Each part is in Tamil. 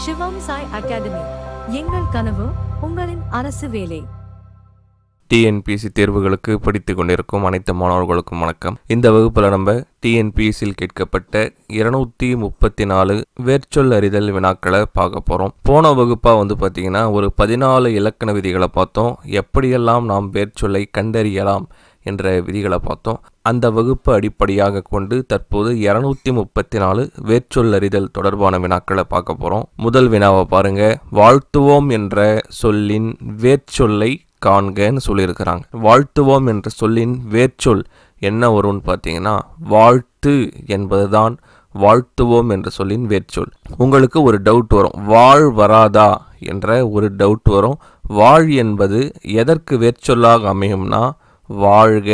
சிவம் சாய் அகாடமி. எங்கள் கனவு உங்களின் அரசு வேலை. டிஎன்பிஎஸ்சி தேர்வுகளுக்கு படித்துக் கொண்டிருக்கும் அனைத்து மாணவர்களுக்கும் வணக்கம். இந்த வகுப்பில் நம்ம டிஎன்பிஎஸ்சியில் கேட்கப்பட்ட 234 வேர்ச்சொல் அறிதல் வினாக்களை பார்க்க போகிறோம். போன வகுப்பாக பார்த்தீங்கன்னா ஒரு 14 இலக்கண விதிகளை பார்த்தோம். எப்படியெல்லாம் நாம் வேர்ச்சொல்லை கண்டறியலாம் என்ற விதிகளை பார்த்தோம். அந்த வகுப்பு அடிப்படையாக கொண்டு தற்போது 234 வேர்ச்சொல் அறிதல் தொடர்பான வினாக்களை பார்க்க போகிறோம். முதல் வினாவை பாருங்க. வாழ்த்துவோம் என்ற சொல்லின் வேர்ச்சொல்லை காண்கன்னு சொல்லியிருக்கிறாங்க. வாழ்த்துவோம் என்ற சொல்லின் வேர்ச்சொல் என்ன வரும்னு பார்த்தீங்கன்னா வாழ்த்து என்பதுதான் வாழ்த்துவோம் என்ற சொல்லின் வேர்ச்சொல். உங்களுக்கு ஒரு டவுட் வரும், வாழ் வராதா என்ற ஒரு டவுட் வரும். வாழ் என்பது எதற்கு வேர்ச்சொல்லாக அமையும்னா வாழ்க,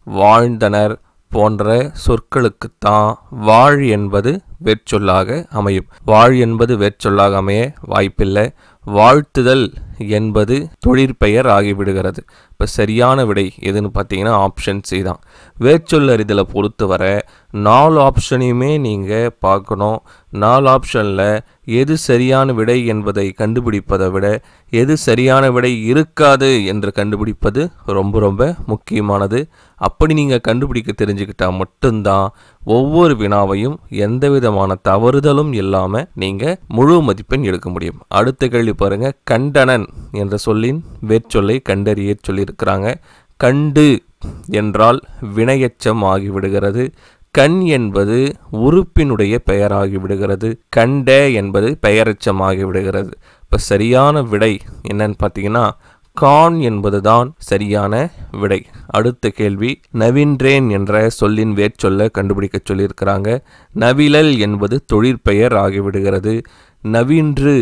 வாழ்ந்தனர் போன்ற சொற்களுக்குத்தான் வாழ் என்பது வேர்ச்சொல்லாக அமையும். வாழ் என்பது வேர்ச்சொல்லாக அமைய வாய்ப்பில்லை. வாழ்த்துதல் என்பது தொழிற்பெயர் ஆகிவிடுகிறது. இப்போ சரியான விடை எதுன்னு பார்த்தீங்கன்னா ஆப்ஷன் சி தான். வேர்ச்சொல் அறிதலை பொறுத்தவரை 4 ஆப்ஷனையுமே நீங்கள் பார்க்கணும். 4 ஆப்ஷனில் எது சரியான விடை என்பதை கண்டுபிடிப்பதை விட எது சரியான விடை இருக்காது என்று கண்டுபிடிப்பது ரொம்ப ரொம்ப முக்கியமானது. அப்படி நீங்கள் கண்டுபிடிக்க தெரிஞ்சுக்கிட்டால் மட்டும்தான் ஒவ்வொரு வினாவையும் எந்த விதமான தவறுதலும் இல்லாமல் நீங்கள் முழு மதிப்பெண் எடுக்க முடியும். அடுத்த கேள்வி பாருங்க. கண்டனன் என்ற சொல்லின் வேர்ச்சொல்லை கண்டறிய சொல்லியிருக்கிறாங்க. கண்டு என்றால் வினையெச்சம் ஆகிவிடுகிறது. கண் என்பது உறுப்பினுடைய பெயராகிவிடுகிறது. கண்ட என்பது பெயரெச்சம் ஆகிவிடுகிறது. இப்போ சரியான விடை என்னன்னு பார்த்தீங்கன்னா கான் என்பதுதான் சரியான விடை. அடுத்த கேள்வி. நவின்றேன் என்ற சொல்லின் வேர்ச்சொல்லை கண்டுபிடிக்க சொல்லியிருக்கிறாங்க. நவிழல் என்பது தொழிற்பெயர் ஆகிவிடுகிறது. நவின்று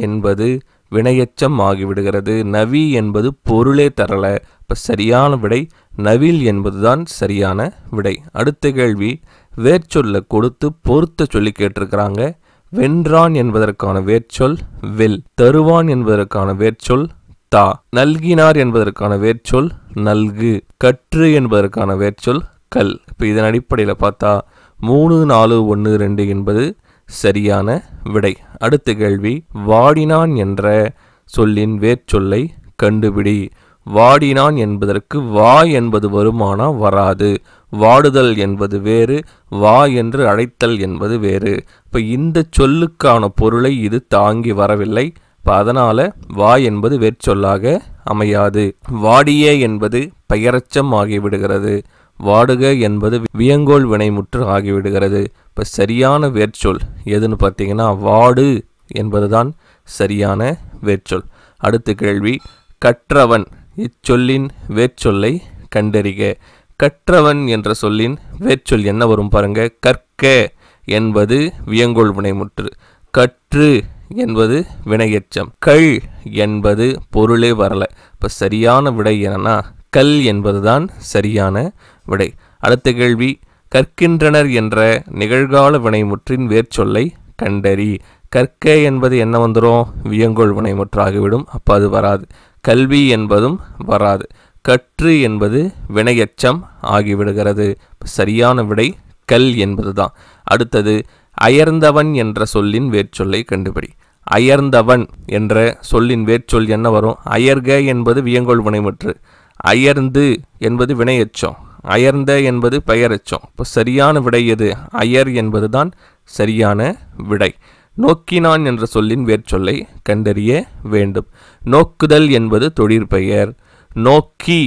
என்பது வினையெச்சம் ஆகிவிடுகிறது. நவி என்பது பொருளே தரல. இப்போ சரியான விடை நவில் என்பதுதான் சரியான விடை. அடுத்த கேள்வி. வேர்ச்சொல்லை கொடுத்து பொறுத்த சொல்லி கேட்டிருக்கிறாங்க. வென்றான் என்பதற்கான வேர்ச்சொல் வில். தருவான் என்பதற்கான வேர்ச்சொல் தா. நல்கினார் என்பதற்கான வேர்ச்சொல் நல்கு. கற்று என்பதற்கான வேர்ச்சொல் கல். இப்போ இதன் அடிப்படையில் பார்த்தா 3, 4, 1, 2 என்பது சரியான விடை. அடுத்த கேள்வி. வாடினான் என்ற சொல்லின் வேர்ச்சொல்லை கண்டுபிடி. வாடினான் என்பதற்கு வா என்பது வருமானா வராது. வாடுதல் என்பது வேறு, வா என்று அழைத்தல் என்பது வேறு. இப்போ இந்த சொல்லுக்கான பொருளை இது தாங்கி வரவில்லை. இப்போ அதனால் வா என்பது வேர்ச்சொல்லாக அமையாது. வாடிய என்பது பெயரச்சம் ஆகிவிடுகிறது. வாடுக என்பது வியங்கோல் வினைமுற்று ஆகிவிடுகிறது. இப்போ சரியான வேர்ச்சொல் எதுன்னு பார்த்தீங்கன்னா வாடு என்பதுதான் சரியான வேர்ச்சொல். அடுத்த கேள்வி. கற்றவன் இச்சொல்லின் வேர்ச்சொல்லை கண்டறிக. கற்றவன் என்ற சொல்லின் வேர்ச்சொல் என்ன வரும் பாருங்க. கற்க என்பது வியங்கோல் வினைமுற்று. கற்று என்பது வினையெச்சம். கள் என்பது பொருளே வரல. இப்போ சரியான விடை என்னன்னா கல் என்பதுதான் சரியான விடை. அடுத்த கேள்வி. கற்கின்றனர் என்ற நிகழ்கால வினைமுற்றின் வேர்ச்சொல்லை கண்டறி. கற்க என்பது என்ன வந்துடும்? வியங்கோல் வினைமுற்றாகிவிடும். அப்போ அது வராது. கல்வி என்பதும் வராது. கற்று என்பது வினையெச்சம் ஆகிவிடுகிறது. சரியான விடை கல் என்பது தான். அடுத்தது. அயர்ந்தவன் என்ற சொல்லின் வேர்ச்சொல்லை கண்டுபிடி. அயர்ந்தவன் என்ற சொல்லின் வேர்ச்சொல் என்ன வரும்? அயர்க என்பது வியங்கோல் வினைமுற்று. அயர்ந்து என்பது வினையெச்சம். அயர்ந்த என்பது பெயரெச்சம். இப்போ சரியான விடை எது? அயர் என்பது தான் சரியான விடை. நோக்கினான் என்ற சொல்லின் வேர்ச்சொல்லை கண்டறிய வேண்டும். நோக்குதல் என்பது தொழிற்பெயர். நோக்கி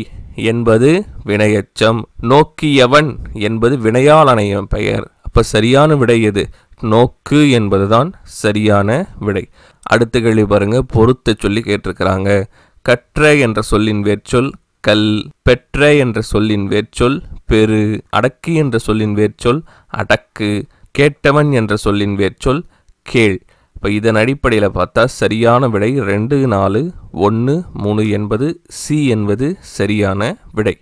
என்பது வினையெச்சம். நோக்கியவன் என்பது வினையால் அணையும் பெயர். அப்போ சரியான விடை எது? நோக்கு என்பதுதான் சரியான விடை. அடுத்த கேள்வி பாருங்க. பொறுத்த சொல்லி கேட்டிருக்கிறாங்க. கற்ற என்ற சொல்லின் வேர்ச்சொல் கல். பெற்ற என்ற சொல்லின் வேர்ச்சொல் பெரு. அடக்கு என்ற சொல்லின் வேர்ச்சொல் அடக்கு. கேட்டவன் என்ற சொல்லின் வேர்ச்சொல் கேள். இப்போ இதன் அடிப்படையில் பார்த்தா சரியான விடை 2, 4, 1, 3 என்பது சி என்பது சரியான விடை.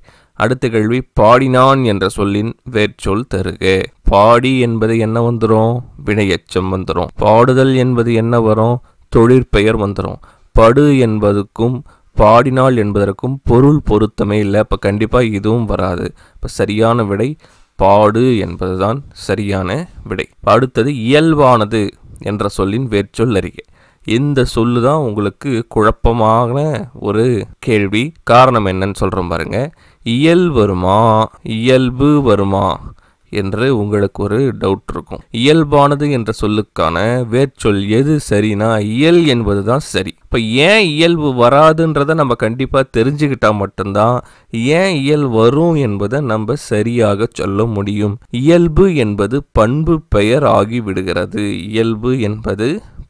அடுத்த கேள்வி. பாடினான் என்ற சொல்லின் வேர்ச்சொல் தருக. பாடி என்பது என்ன வந்துடும்? வினையெச்சம் வந்துடும். பாடுதல் என்பது என்ன வரும்? தொழிற்பெயர் வந்துடும். படு என்பதுக்கும் பாடினாள் என்பதற்கும் பொருள் பொருத்தமே இல்லை. இப்போ கண்டிப்பாக இதுவும் வராது. இப்போ சரியான விடை பாடு என்பதுதான் சரியான விடை. அடுத்தது. இயல்பானது என்ற சொல்லின் வேர்ச்சொல் அறிக. இந்த சொல்லு தான் உங்களுக்கு குழப்பமான ஒரு கேள்வி. காரணம் என்னன்னு சொல்கிறோம் பாருங்க. இயல் வருமா இயல்பு வருமா என்று உங்களுக்கு ஒரு டவுட் இருக்கும். இயல்பானது என்ற சொல்லுக்கான வேர்ச்சொல் எது சரினா இயல் என்பது தான் சரி. இப்போ ஏன் இயல்பு வராதுன்றதை நம்ம கண்டிப்பாக தெரிஞ்சுக்கிட்டா மட்டும்தான் ஏன் இயல் வரும் என்பதை நம்ம சரியாக சொல்ல முடியும். இயல்பு என்பது பண்பு பெயர் ஆகிவிடுகிறது. இயல்பு என்பது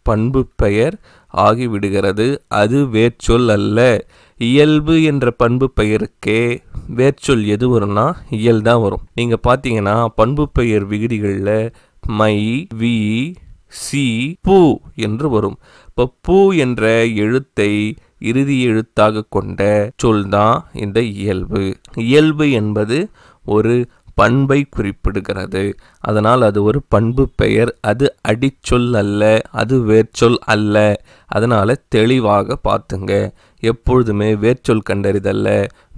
பண்பு பெயர் ஆகிவிடுகிறது. அது வேர்ச்சொல் அல்ல. இயல்பு என்ற பண்பு பெயருக்கே வேர்ச்சொல் எது வரும்னா இயல் தான் வரும். நீங்கள் பார்த்தீங்கன்னா பண்பு பெயர் விகுதிகளில் மை, வி, சி, பூ என்று வரும். இப்போ பூ என்ற எழுத்தை இறுதி எழுத்தாக கொண்ட சொல் தான் இந்த இயல்பு. இயல்பு என்பது ஒரு பண்பை குறிப்பிடுகிறது. அதனால் அது ஒரு பண்பு பெயர். அது அடிச்சொல் அல்ல, அது வேர்ச்சொல் அல்ல. அதனால் தெளிவாக பார்த்துங்க. எப்பொழுதுமே வேர்ச்சொல் கண்டறிதல்ல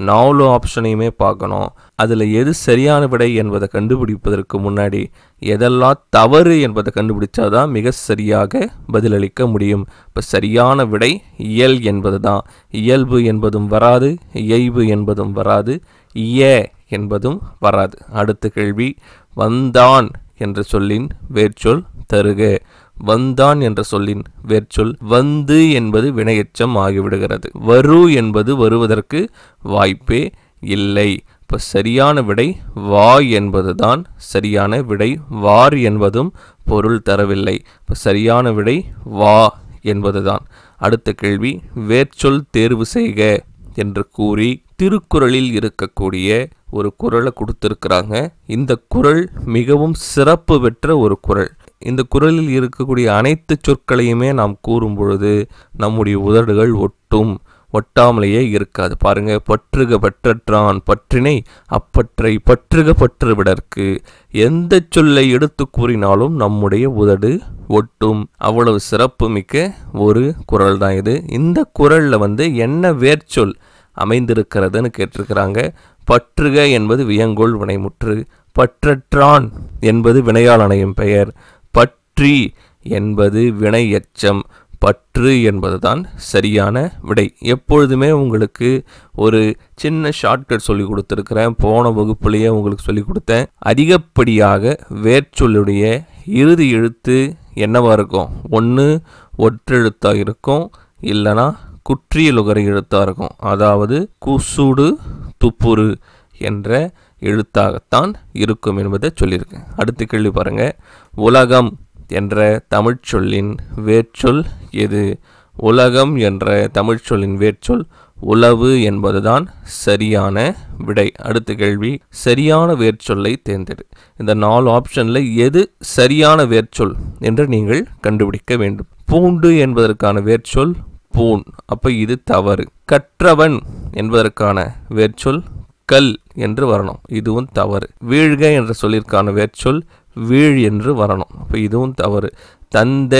4 ஆப்ஷனையுமே பார்க்கணும். அதில் எது சரியான விடை என்பதை கண்டுபிடிப்பதற்கு முன்னாடி எதெல்லாம் தவறு என்பதை கண்டுபிடிச்சாதான் மிக சரியாக பதிலளிக்க முடியும். இப்போ சரியான விடை இயல் என்பது தான். இயல்பு என்பதும் வராது, இயைபு என்பதும் வராது, இய என்பதும் வராது. அடுத்த கேள்வி, வந்தான் என்ற சொல்லின் வேர்ச்சொல் தருக. வந்தான் என்ற சொல்லின் வேர்ச்சொல் வந்து என்பது வினையெச்சம் ஆகிவிடுகிறது. வரு என்பது வருவதற்கு வாய்ப்பே இல்லை. இப்போ சரியான விடை வா என்பது தான் சரியான விடை. வார் என்பதும் பொருள் தரவில்லை. இப்போ சரியான விடை வா என்பது தான். அடுத்த கேள்வி, வேர்ச்சொல் தேர்வு செய்க என்று கூறி திருக்குறளில் இருக்கக்கூடிய ஒரு குறளை கொடுத்திருக்கிறாங்க. இந்த குறள் மிகவும் சிறப்பு பெற்ற ஒரு குறள். இந்த குறளில் இருக்கக்கூடிய அனைத்து சொற்களையுமே நாம் கூறும் பொழுது நம்முடைய உதடுகள் ஒட்டாமலேயே இருக்காது. பாருங்க, பற்றுக பற்றற்றான் பற்றினை அப்பற்றை பற்றுக பற்றுவிடற்கு. எந்த சொல்லை எடுத்து கூறினாலும் நம்முடைய உதடு ஒட்டும். அவ்வளவு சிறப்பு மிக்க ஒரு குறள் தான் இது. இந்த குறளில் என்ன வேர்ச்சொல் அமைந்திருக்கிறதுன்னு கேட்டிருக்கிறாங்க. பற்றுக என்பது வியங்கோள் வினைமுற்று, பற்றற்றான் என்பது வினையால் அணையும் பெயர், பற்றி என்பது வினை எச்சம், பற்று என்பதுதான் சரியான விடை. எப்பொழுதுமே உங்களுக்கு ஒரு சின்ன ஷார்ட்கட் சொல்லி கொடுத்துருக்கிறேன். போன வகுப்புலேயே உங்களுக்கு சொல்லி கொடுத்தேன். அதிகப்படியாக வேர்ச்சொல்லுடைய இறுதி எழுத்து என்னவாக இருக்கும்? ஒன்று ஒற்றெழுத்தாக இருக்கும், இல்லைனா குற்றியலுகர எழுத்தாக இருக்கும். அதாவது குசுடு துப்புரு என்ற எழுத்தாகத்தான் இருக்கும் என்பதை சொல்லியிருக்கேன். அடுத்த கேள்வி பாருங்க. உலகம் என்ற தமிழ் சொல்லின் வேர்ச்சொல் எது? உலகம் என்ற தமிழ் சொல்லின் வேர்ச்சொல் உளவு என்பதுதான் சரியான விடை. அடுத்த கேள்வி, சரியான வேர்ச்சொல்லை தேர்ந்தெடு. இந்த 4 ஆப்ஷனில் எது சரியான வேர்ச்சொல் என்று நீங்கள் கண்டுபிடிக்க வேண்டும். பூண்டு என்பதற்கான வேர்ச்சொல் பூன். அப்போ இது தவறு. கற்றவன் என்பதற்கான வேர்ச்சொல் கல் என்று வரணும். இதுவும் தவறு. வீழ்க என்ற சொல்லிற்கான வேர்ச்சொல் வீழ் என்று வரணும். அப்போ இதுவும் தவறு. தந்த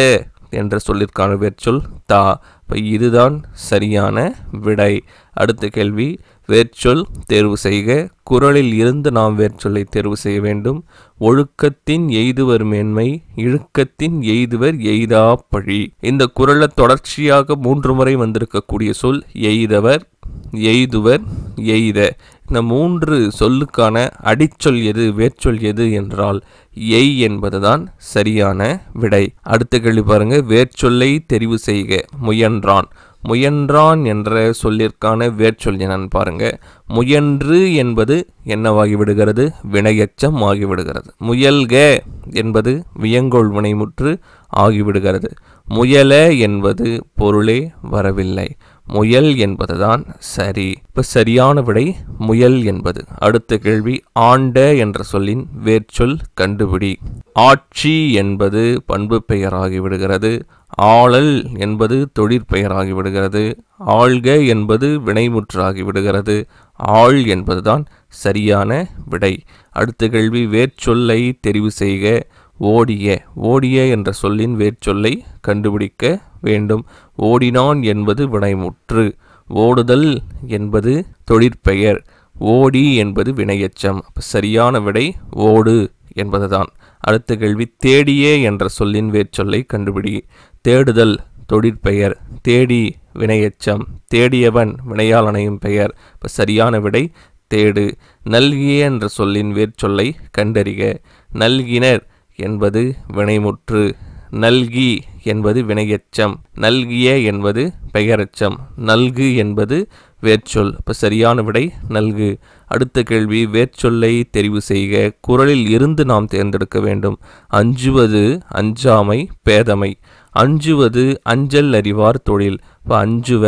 என்ற சொல்லிற்கான வேர்ச்சொல் தா. இப்போ இதுதான் சரியான விடை. அடுத்த கேள்வி, வேர்ச்சொல் தேர்வு செய்க. குறளில் இருந்து நாம் வேர்ச்சொல்லை தேர்வு செய்ய வேண்டும். ஒழுக்கத்தின் எய்துவர் மேன்மை, இழுக்கத்தின் எய்துவர் எய்தா பழி. இந்த குறளை தொடர்ச்சியாக 3 முறை வந்திருக்கக்கூடிய சொல் எய்தவர், எய்துவர், எய்த. இந்த 3 சொல்லுக்கான அடிச்சொல் எது, வேர்ச்சொல் எது என்றால் எய் என்பதுதான் சரியான விடை. அடுத்த கேள்வி பாருங்க. வேர்ச்சொல்லை தெரிவு செய்க. முயன்றான். முயன்றான் என்ற சொல்லிற்கான வேர்ச்சொல் என்னன்னு பாருங்க. முயன்று என்பது என்னவாகி விடுகிறது? வினையெச்சம் ஆகிவிடுகிறது. முயல்க என்பது வியங்கோள் வினைமுற்று ஆகிவிடுகிறது. முயல என்பது பொருளே வரவில்லை. முயல் என்பதுதான் சரி. இப்போ சரியான விடை முயல் என்பது. அடுத்த கேள்வி, ஆண்ட என்ற சொல்லின் வேர்ச்சொல் கண்டுபிடி. ஆட்சி என்பது பண்பு பெயராகிவிடுகிறது. ஆளல் என்பது தொழிற்பெயராகிவிடுகிறது. ஆள்க என்பது வினைமுற்றாகிவிடுகிறது. ஆள் என்பதுதான் சரியான விடை. அடுத்த கேள்வி, வேர்ச்சொல்லை தெரிவு செய்க. ஓடிய. ஓடிய என்ற சொல்லின் வேர்ச்சொல்லை கண்டுபிடிக்க வேண்டும். ஓடினான் என்பது வினைமுற்று. ஓடுதல் என்பது தொழிற்பெயர். ஓடி என்பது வினையெச்சம். சரியான விடை ஓடு என்பதுதான். அடுத்த கேள்வி, தேடிய என்ற சொல்லின் வேர்ச்சொல்லை கண்டுபிடி. தேடுதல் தொழிற்பெயர். தேடி வினையெச்சம். தேடியவன் வினையால் அணையும் பெயர். இப்போ சரியான விடை தேடு. நல்கிய என்ற சொல்லின் வேர்ச்சொல்லை கண்டறிக. நல்கினர் என்பது வினைமுற்று. நல்கி என்பது வினையெச்சம். நல்கிய என்பது பெயரெச்சம். நல்கு என்பது வேர்ச்சொல். இப்போ சரியான விடை நல்கு. அடுத்த கேள்வி, வேர்ச்சொல்லை தெரிவு செய்க. குறளில் இருந்து நாம் தேர்ந்தெடுக்க வேண்டும். அஞ்சுவது அஞ்சாமை பேதமை. அஞ்சுவது அஞ்சல் அறிவார் தொழில். இப்போ அஞ்சுவ,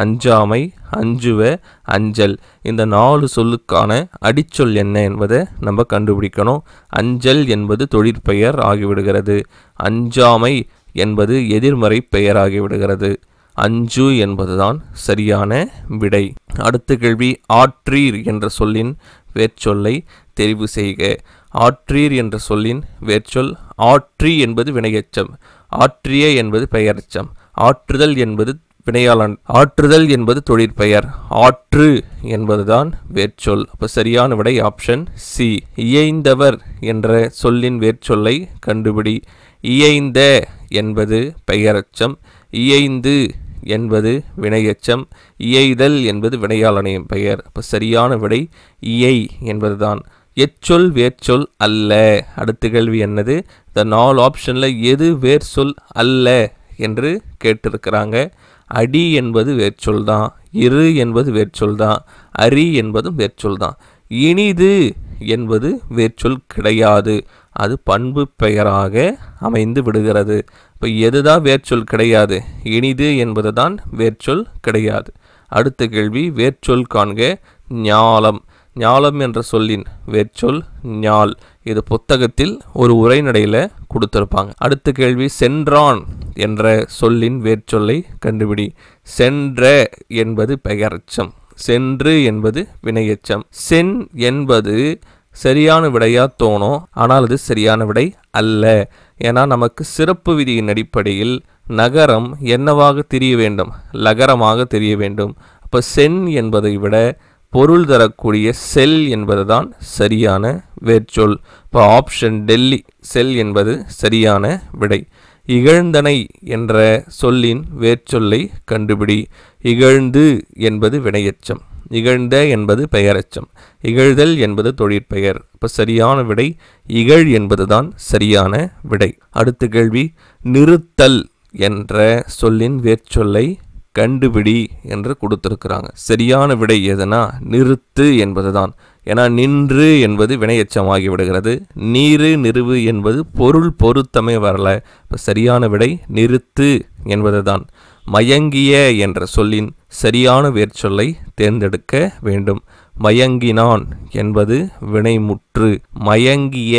அஞ்சாமை, அஞ்சுவ, அஞ்சல், இந்த 4 சொல்லுக்கான அடிச்சொல் என்ன என்பதை நம்ம கண்டுபிடிக்கணும். அஞ்சல் என்பது தொழிற்பெயர் ஆகிவிடுகிறது. அஞ்சாமை என்பது எதிர்மறை பெயர் ஆகிவிடுகிறது. அஞ்சு என்பதுதான் சரியான விடை. அடுத்த கேள்வி, ஆற்றீர் என்ற சொல்லின் வேர்ச்சொல்லை தெரிவு செய்க. ஆற்றீர் என்ற சொல்லின் வேர்ச்சொல். ஆற்றி என்பது வினையெச்சம். ஆற்றிய என்பது பெயரெச்சம். ஆற்றுதல் என்பது வினையாளன். ஆற்றுதல் என்பது தொழிற்பெயர். ஆற்று என்பதுதான் வேர்ச்சொல். அப்போ சரியான விடை ஆப்ஷன் சி. இயைந்தவர் என்ற சொல்லின் வேர்ச்சொல்லை கண்டுபிடி. இயைந்த என்பது பெயரெச்சம். இயைந்து என்பது வினையெச்சம். இயைதல் என்பது வினையால் அணையும் பெயர். அப்போ சரியான விடை இயை என்பதுதான். எச்சொல் வேர்ச்சொல் அல்ல. அடுத்த கேள்வி என்னது? இந்த 4 ஆப்ஷனில் எது வேர்ச்சொல் அல்ல என்று கேட்டிருக்கிறாங்க. அடி என்பது வேர்ச்சொல் தான். இரு என்பது வேர்ச்சொல் தான். அரி என்பதும் வேர்ச்சொல் தான். இனிது என்பது வேர்ச்சொல் கிடையாது. அது பண்பு பெயராக அமைந்து விடுகிறது. இப்போ எதுதான் வேர்ச்சொல் கிடையாது? இனிது என்பது தான் வேர்ச்சொல் கிடையாது. அடுத்த கேள்வி, வேர்ச்சொல் காண்க. ஞாலம். ஞாலம் என்ற சொல்லின் வேர்ச்சொல் ஞால். இது புத்தகத்தில் ஒரு உரைநடையில் கொடுத்திருப்பாங்க. அடுத்த கேள்வி, சென்றான் என்ற சொல்லின் வேர்ச்சொல்லை கண்டுபிடி. சென்ற என்பது பெயரெச்சம். சென்று என்பது வினையெச்சம். சென் என்பது சரியான விடையா தோணும், ஆனால் அது சரியான விடை அல்ல. ஏன்னா நமக்கு சிறப்பு விதியின் அடிப்படையில் நகரம் என்னவாக தெரிய வேண்டும்? லகரமாக தெரிய வேண்டும். அப்போ சென் என்பதை விட பொருள் தரக்கூடிய செல் என்பதுதான் சரியான வேர்ச்சொல். இப்போ ஆப்ஷன் டெல்லி செல் என்பது சரியான விடை. இகழ்ந்தனை என்ற சொல்லின் வேர்ச்சொல்லை கண்டுபிடி. இகழ்ந்து என்பது வினையெச்சம். இகழ்ந்த என்பது பெயரெச்சம். இகழ்தல் என்பது தொழிற்பெயர். இப்போ சரியான விடை இகழ் என்பதுதான் சரியான விடை. அடுத்த கேள்வி, நிறுத்தல் என்ற சொல்லின் வேர்ச்சொல்லை கண்டுபிடி என்று கொடுத்திருக்கிறாங்க. சரியான விடை எதுனா நிறுத்து என்பதுதான். ஏன்னா நின்று என்பது வினையெச்சமாகி விடுகிறது. நீரு நிறுவு என்பது பொருள் பொருத்தமே வரல. இப்போ சரியான விடை நிறுத்து என்பதுதான். மயங்கிய என்ற சொல்லின் சரியான வேர்ச்சொல்லை தேர்ந்தெடுக்க வேண்டும். மயங்கினான் என்பது வினைமுற்று. மயங்கிய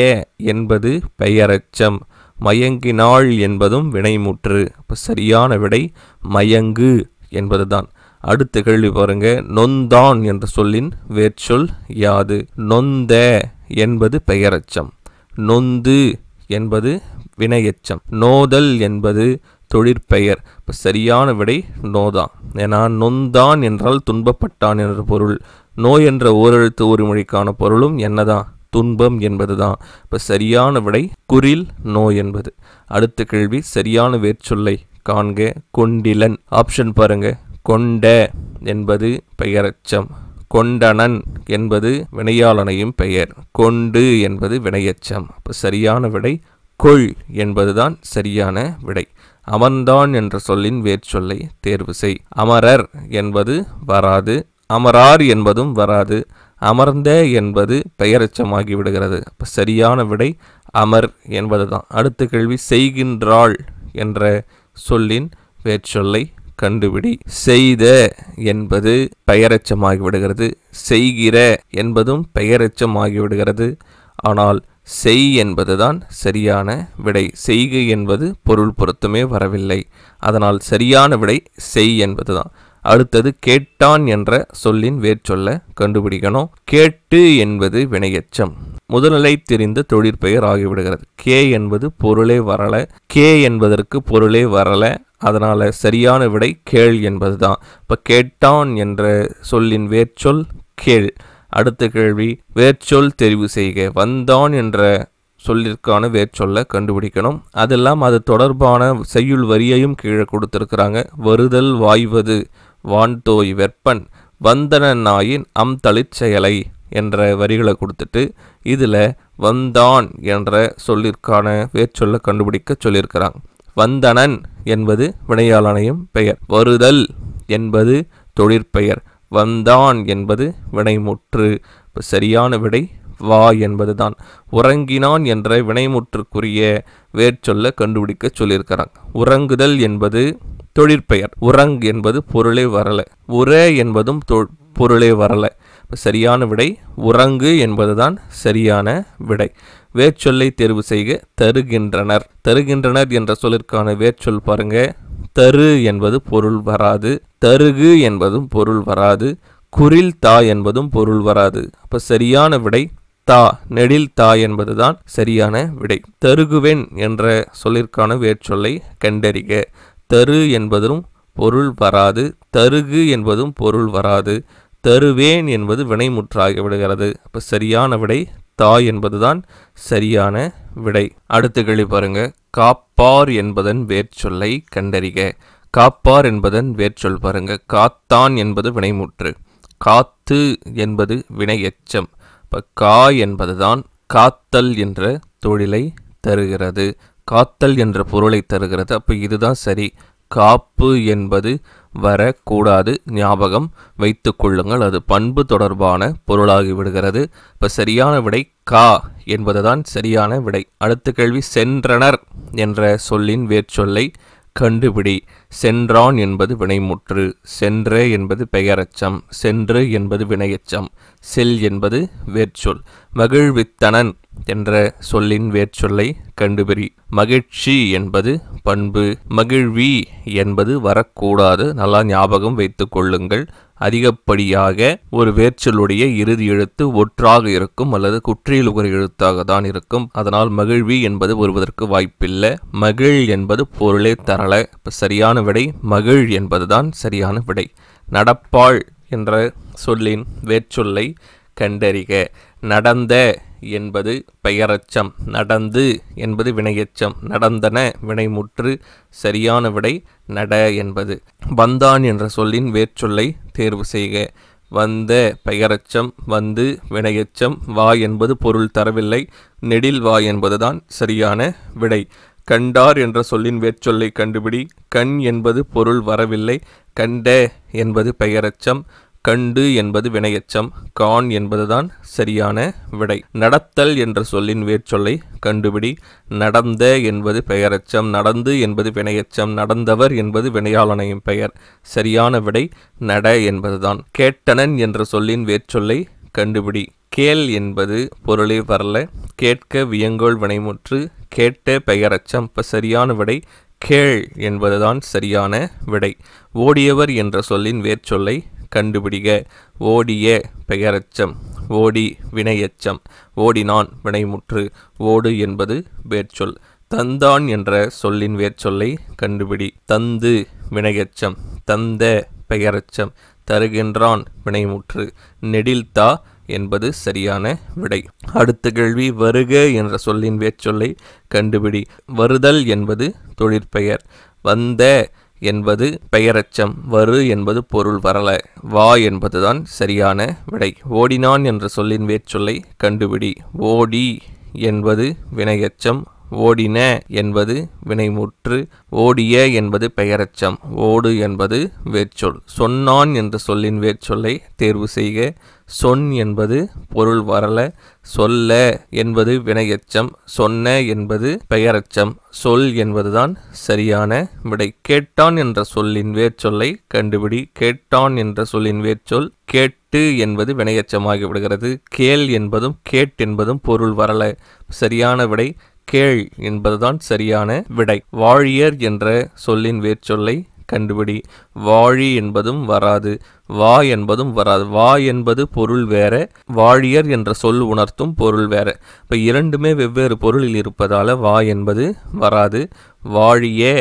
என்பது பெயரெச்சம். மயங்கினாள் என்பதும் வினைமுற்று. இப்போ சரியான விடை மயங்கு என்பதுதான். அடுத்த கேள்வி பாருங்க. நொந்தான் என்ற சொல்லின் வேர்ச்சொல் யாது? நொந்த என்பது பெயரெச்சம். நொந்து என்பது வினையெச்சம். நோதல் என்பது தொழிற்பெயர். இப்போ சரியான விடை நோதான். ஏன்னா நொந்தான் என்றால் துன்பப்பட்டான் என்ற பொருள். நோய் என்ற ஓரெழுத்து ஒரு மொழிக்கான பொருளும் என்னதான்? துன்பம் என்பதுதான். இப்போ சரியான விடை குரில் நோய் என்பது. அடுத்த கேள்வி, சரியான வேர்ச்சொல்லை காண்க. கொண்டிலன். ஆப்ஷன் பாருங்க. கொண்ட என்பது பெயரெச்சம். கொண்டனன் என்பது வினையாளனையும் பெயர். கொண்டு என்பது வினையெச்சம். இப்போ சரியான விடை கொள் என்பதுதான் சரியான விடை. அமர்ந்தான் என்ற சொல்லின் வேர்ச்சொல்லை தேர்வு செய். அமரர் என்பது வராது. அமரார் என்பதும் வராது. அமர்ந்த என்பது பெயரெச்சமாகி விடுகிறது. அப்போ சரியான விடை அமர் என்பதுதான். அடுத்த கேள்வி, செய்கின்றாள் என்ற சொல்லின் வேர்ச்சொல்லை கண்டுபிடி. செய்த என்பது பெயரெச்சமாகி விடுகிறது. செய்கிற என்பதும் பெயரெச்சமாகி விடுகிறது. ஆனால் செய் என்பதுதான் சரியான விடை. செய்கை என்பது பொருள் பொருத்தமே வரவில்லை. அதனால் சரியான விடை செய் என்பதுதான். அடுத்தது, கேட்டான் என்ற சொல்லின் வேர்ச்சொல்ல கண்டுபிடிக்கணும். கேட்டு என்பது வினையெச்சம். முதல்நிலை தெரிந்த தொழிற்பெயர் ஆகிவிடுகிறது. கே என்பது பொருளே வரல. கே என்பதற்கு பொருளே வரல. அதனால சரியான விடை கேள் என்பதுதான். இப்போ கேட்டான் என்ற சொல்லின் வேர்ச்சொல் கேள். அடுத்த கேள்வி, வேர்ச்சொல் தெரிவு செய்க. வந்தான் என்ற சொல்லிற்கான வேர்ச்சொல்லை கண்டுபிடிக்கணும். அதெல்லாம் அது தொடர்பான செய்யுள் வரியையும் கீழே கொடுத்துருக்குறாங்க. வருதல் வாய்வது வான்தோய் வெப்பன் வந்தன நாயின் அம்தளிச் செயலை என்ற வரிகளை கொடுத்துட்டு இதில் வந்தான் என்ற சொல்லிற்கான வேர்ச்சொல்லை கண்டுபிடிக்க சொல்லியிருக்கிறாங்க. வந்தனன் என்பது வினையாளனையும் பெயர், வருதல் என்பது தொழிற்பெயர், வந்தான் என்பது வினைமுற்று. இப்போ சரியான விடை வா என்பது தான். உறங்கினான் என்ற வினைமுற்றுக்குரிய வேர்ச்சொல்லை கண்டுபிடிக்க சொல்லியிருக்கிறாங்க. உறங்குதல் என்பது தொழிற்பெயர், உறங் என்பது பொருளே வரலை, உர என்பதும் பொருளே வரலை. இப்போ சரியான விடை உறங்கு என்பதுதான் சரியான விடை. வேர்ச்சொல்லை தேர்வு செய்க. தருகின்றனர். தருகின்றனர் என்ற சொல்லிற்கான வேர்ச்சொல் பாருங்க. தரு என்பது பொருள் வராது, தருகு என்பதும் பொருள் வராது, குறில் தா என்பதும் பொருள் வராது. அப்போ சரியான விடை தா, நெடில் தா என்பதுதான் சரியான விடை. தருகுவேன் என்ற சொல்லிற்கான வேர்ச்சொல்லை கண்டறிக. தரு என்பதும் பொருள் வராது, தருகு என்பதும் பொருள் வராது, தருவேன் என்பது வினைமுற்றாகி விடுகிறது. அப்போ சரியான விடை தா என்பதுதான் சரியான விடை. அடுத்த கேள்வி பாருங்க. காப்பார் என்பதன் வேர்ச்சொல்லை கண்டறிக. காப்பார் என்பதன் வேர்ச்சொல் பாருங்க. காத்தான் என்பது வினைமுற்று, காத்து என்பது வினை எச்சம். இப்போ கா என்பதுதான் காத்தல் என்ற தொழிலை தருகிறது, காத்தல் என்ற பொருளை தருகிறது. அப்போ இதுதான் சரி. காப்பு என்பது வரக்கூடாது, ஞாபகம் வைத்து கொள்ளுங்கள், அது பண்பு தொடர்பான பொருளாகி விடுகிறது. இப்போ சரியான விடை கா என்பதுதான் சரியான விடை. அடுத்த கேள்வி. சென்றனர் என்ற சொல்லின் வேர்ச்சொல்லை கண்டுபிடி. சென்றான் என்பது வினைமுற்று, சென்ற என்பது பெயரச்சம், சென்று என்பது வினையச்சம், செல் என்பது வேர்ச்சொல். மகிழ்வித்தனன் என்ற சொல்லின் வேர்ச்சொல்லை கண்டுபிடி. மகிழ்ச்சி என்பது பண்பு, மகிழ்வி என்பது வரக்கூடாது, நல்லா ஞாபகம் வைத்துக் கொள்ளுங்கள். அதிகப்படியாக ஒரு வேர்ச்சொல்லுடைய இறுதி எழுத்து ஒற்றாக இருக்கும் அல்லது குற்றியல் ஒரு எழுத்தாக தான் இருக்கும். அதனால் மகிழ்வி என்பது வருவதற்கு வாய்ப்பில்லை. மகிழ் என்பது பொருளே தரல. இப்போ சரியான விடை மகிழ் என்பதுதான் சரியான விடை. நடப்பாள் என்ற சொல்லின் வேர்ச்சொல்லை கண்டறிக. நடந்த என்பது பெயரச்சம், நடந்து என்பது வினையச்சம், நடந்தன வினைமுற்று. சரியான விடை நட என்பது. வந்தான் என்ற சொல்லின் வேர்ச்சொல்லை தேர்வு செய்க. வந்த பெயரச்சம், வந்து வினையச்சம், வா என்பது பொருள் தரவில்லை, நெடில் வா என்பதுதான் சரியான விடை. கண்டார் என்ற சொல்லின் வேர்ச்சொல்லை கண்டுபிடி. கண் என்பது பொருள் வரவில்லை, கண்ட என்பது பெயரச்சம், கண்டு என்பது வினையச்சம், கான் என்பதுதான் சரியான விடை. நடத்தல் என்ற சொல்லின் வேர்ச்சொல்லை கண்டுபிடி. நடந்த என்பது பெயரச்சம், நடந்து என்பது வினையச்சம், நடந்தவர் என்பது வினையாளனையும் பெயர். சரியான விடை நட என்பதுதான். கேட்டனன் என்ற சொல்லின் வேர்ச்சொல்லை கண்டுபிடி. கேள் என்பது பொருளே வரல, கேட்க வியங்கோள் வினைமுற்று, கேட்ட பெயரச்சம். இப்போ சரியான விடை கேள் என்பதுதான் சரியான விடை. ஓடியவர் என்ற சொல்லின் வேர்ச்சொல்லை கண்டுபிடிக. ஓடிய பெயரச்சம், ஓடி வினையச்சம், ஓடினான் வினைமுற்று, ஓடு என்பது வேர்ச்சொல். தந்தான் என்ற சொல்லின் வேர்ச்சொல்லை கண்டுபிடி. தந்து வினையச்சம், தந்த பெயரச்சம், தருகின்றான் வினைமுற்று, நெடில்தா என்பது சரியான விடை. அடுத்த கேள்வி. வருக என்ற சொல்லின் வேர்ச்சொல்லை கண்டுபிடி. வருதல் என்பது தொழிற்பெயர், வந்த என்பது பெயரச்சம், வரு என்பது பொருள் வரல, வா என்பதுதான் சரியான விடை. ஓடினான் என்ற சொல்லின் வேர்ச்சொல்லை கண்டுபிடி. ஓடி என்பது வினையச்சம், ஓடின என்பது வினைமுற்று, ஓடிய என்பது பெயரச்சம், ஓடு என்பது வேர்ச்சொல். சொன்னான் என்ற சொல்லின் வேர்ச்சொல்லை தேர்வு செய்க. சொன் என்பது பொருள் வரல, சொல்ல என்பது வினையச்சம், சொன்ன என்பது பெயரச்சம், சொல் என்பதுதான் சரியான விடை. கேட்டான் என்ற சொல்லின் வேர்ச்சொல்லை கண்டுபிடி. கேட்டான் என்ற சொல்லின் வேர்ச்சொல் கேட்டு என்பது வினையச்சமாகி விடுகிறது. கேள் என்பதும் கேட் என்பதும் பொருள் வரல. சரியான விடை கேள் என்பதுதான் சரியான விடை. வாழியர் என்ற சொல்லின் வேர்ச்சொல்லை கண்டுபிடி. வாழி என்பதும் வராது, வா என்பதும் வராது. வா என்பது பொருள் வேற, வாழியர் என்ற சொல் உணர்த்தும் பொருள் வேற. இப்போ இரண்டுமே வெவ்வேறு பொருளில் இருப்பதால வா என்பது வராது. வாழிய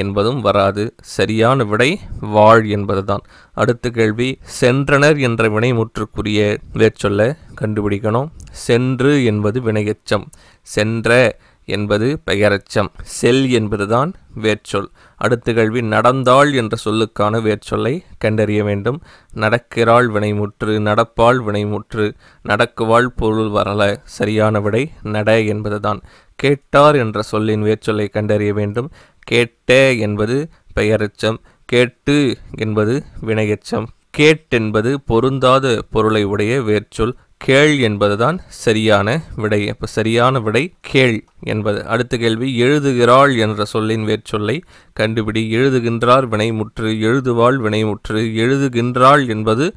என்பதும் வராது. சரியான விடை வாழ் என்பதுதான். அடுத்த கேள்வி, சென்றனர் என்ற வினைமுற்றுக்குரிய வேர்ச்சொல்லை கண்டுபிடிக்கணும். சென்று என்பது வினையெச்சம், சென்ற என்பது பெயரெச்சம், செல் என்பதுதான் வேர்ச்சொல். அடுத்த கேள்வி, நடந்தாள் என்ற சொல்லுக்கான வேர்ச்சொல்லை கண்டறிய வேண்டும். நடக்கிறாள் வினைமுற்று, நடப்பாள் வினைமுற்று, நடக்குவாள் பொருள் வரல. சரியான விடை நட என்பதுதான். கேட்டார் என்ற சொல்லின் வேர்ச்சொல்லை கண்டறிய வேண்டும். கேட்ட என்பது பெயரெச்சம், கேட்டு என்பது வினையெச்சம். கேட்டென்பது பொருந்தாத பொருளை உடைய வேர்ச்சொல். கேள் என்பதுதான் சரியான விடை. அப்போ சரியான விடை கேள் என்பது. அடுத்த கேள்வி, எழுதுகிறாள் என்ற சொல்லின் வேர்ச்சொல்லை கண்டுபிடி. எழுதுகின்றார் வினைமுற்று, எழுதுவாள் வினைமுற்று, எழுதுகின்றாள் என்பது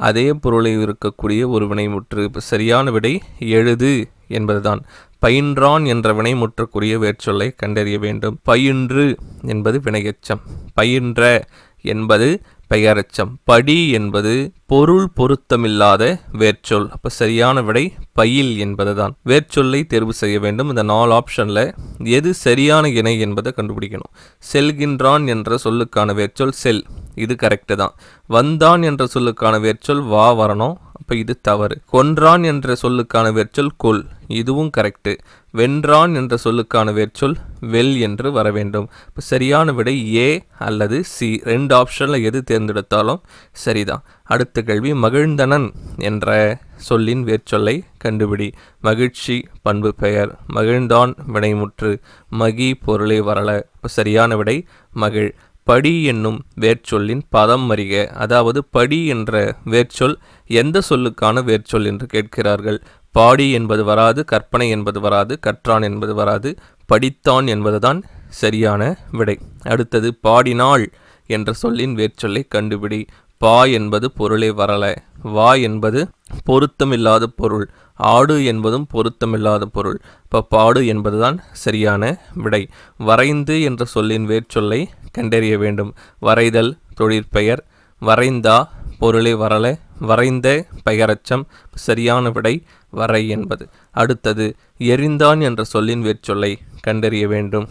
அதே பொருளை இருக்கக்கூடிய ஒரு வினைமுற்று. இப்போ சரியான விடை எழுது என்பதுதான். பயின்றான் என்ற வினைமுற்றுக்குரிய வேர்ச்சொல்லை கண்டறிய வேண்டும். பயின்று என்பது வினையெச்சம், பயின்ற என்பது பெயரெச்சம், படி என்பது பொருள் பொருத்தமில்லாத வேர்ச்சொல். அப்போ சரியான விடை பயில் என்பதுதான். வேர்ச்சொல்லை தேர்வு செய்ய வேண்டும். இந்த 4 ஆப்ஷனில் எது சரியான இணை என்பதை கண்டுபிடிக்கணும். செல்கின்றான் என்ற சொல்லுக்கான வேர்ச்சொல் செல், இது கரெக்டு தான். வந்தான் என்ற சொல்லுக்கான வேர்ச்சொல் வா வரணும், அப்போ இது தவறு. கொன்றான் என்ற சொல்லுக்கான வேர்ச்சொல் கொல், இதுவும் கரெக்டு. வென்றான் என்ற சொல்லுக்கான வேர்ச்சொல் வெல் என்று வர வேண்டும். இப்போ சரியான விடை ஏ அல்லது சி, 2 ஆப்ஷனில் எது தேர்ந்தெடுத்தாலும் சரிதான். அடுத்த கேள்வி, மகிழ்ந்தனன் என்ற சொல்லின் வேர்ச்சொல்லை கண்டுபிடி. மகிழ்ச்சி பண்பு பெயர், மகிழ்ந்தான் வினைமுற்று, மகி பொருளை வரல. இப்போ சரியான விடை மகிழ். படி என்னும் வேர்ச்சொல்லின் பதம் அறிக. அதாவது படி என்ற வேர்ச்சொல் எந்த சொல்லுக்கான வேர்ச்சொல் என்று கேட்கிறார்கள். பாடி என்பது வராது, கற்பனை என்பது வராது, கற்றான் என்பது வராது, படித்தான் என்பதுதான் சரியான விடை. அடுத்தது, பாடினாள் என்ற சொல்லின் வேர்ச்சொல்லை கண்டுபிடி. பா என்பது பொருளே வரல, வா என்பது பொருத்தமில்லாத பொருள், ஆடு என்பதும் பொருத்தமில்லாத பொருள். இப்போ பாடு என்பதுதான் சரியான விடை. வரைந்து என்ற சொல்லின் வேர்ச்சொல்லை கண்டறிய வேண்டும். வரைதல் தொழிற்பெயர், வரைந்தா பொருளே வரல, வரைந்த பெயரச்சம். சரியான விடை வரை என்பது. அடுத்தது, எரிந்தான் என்ற சொல்லின் வேர்ச்சொல்லை கண்டறிய வேண்டும்.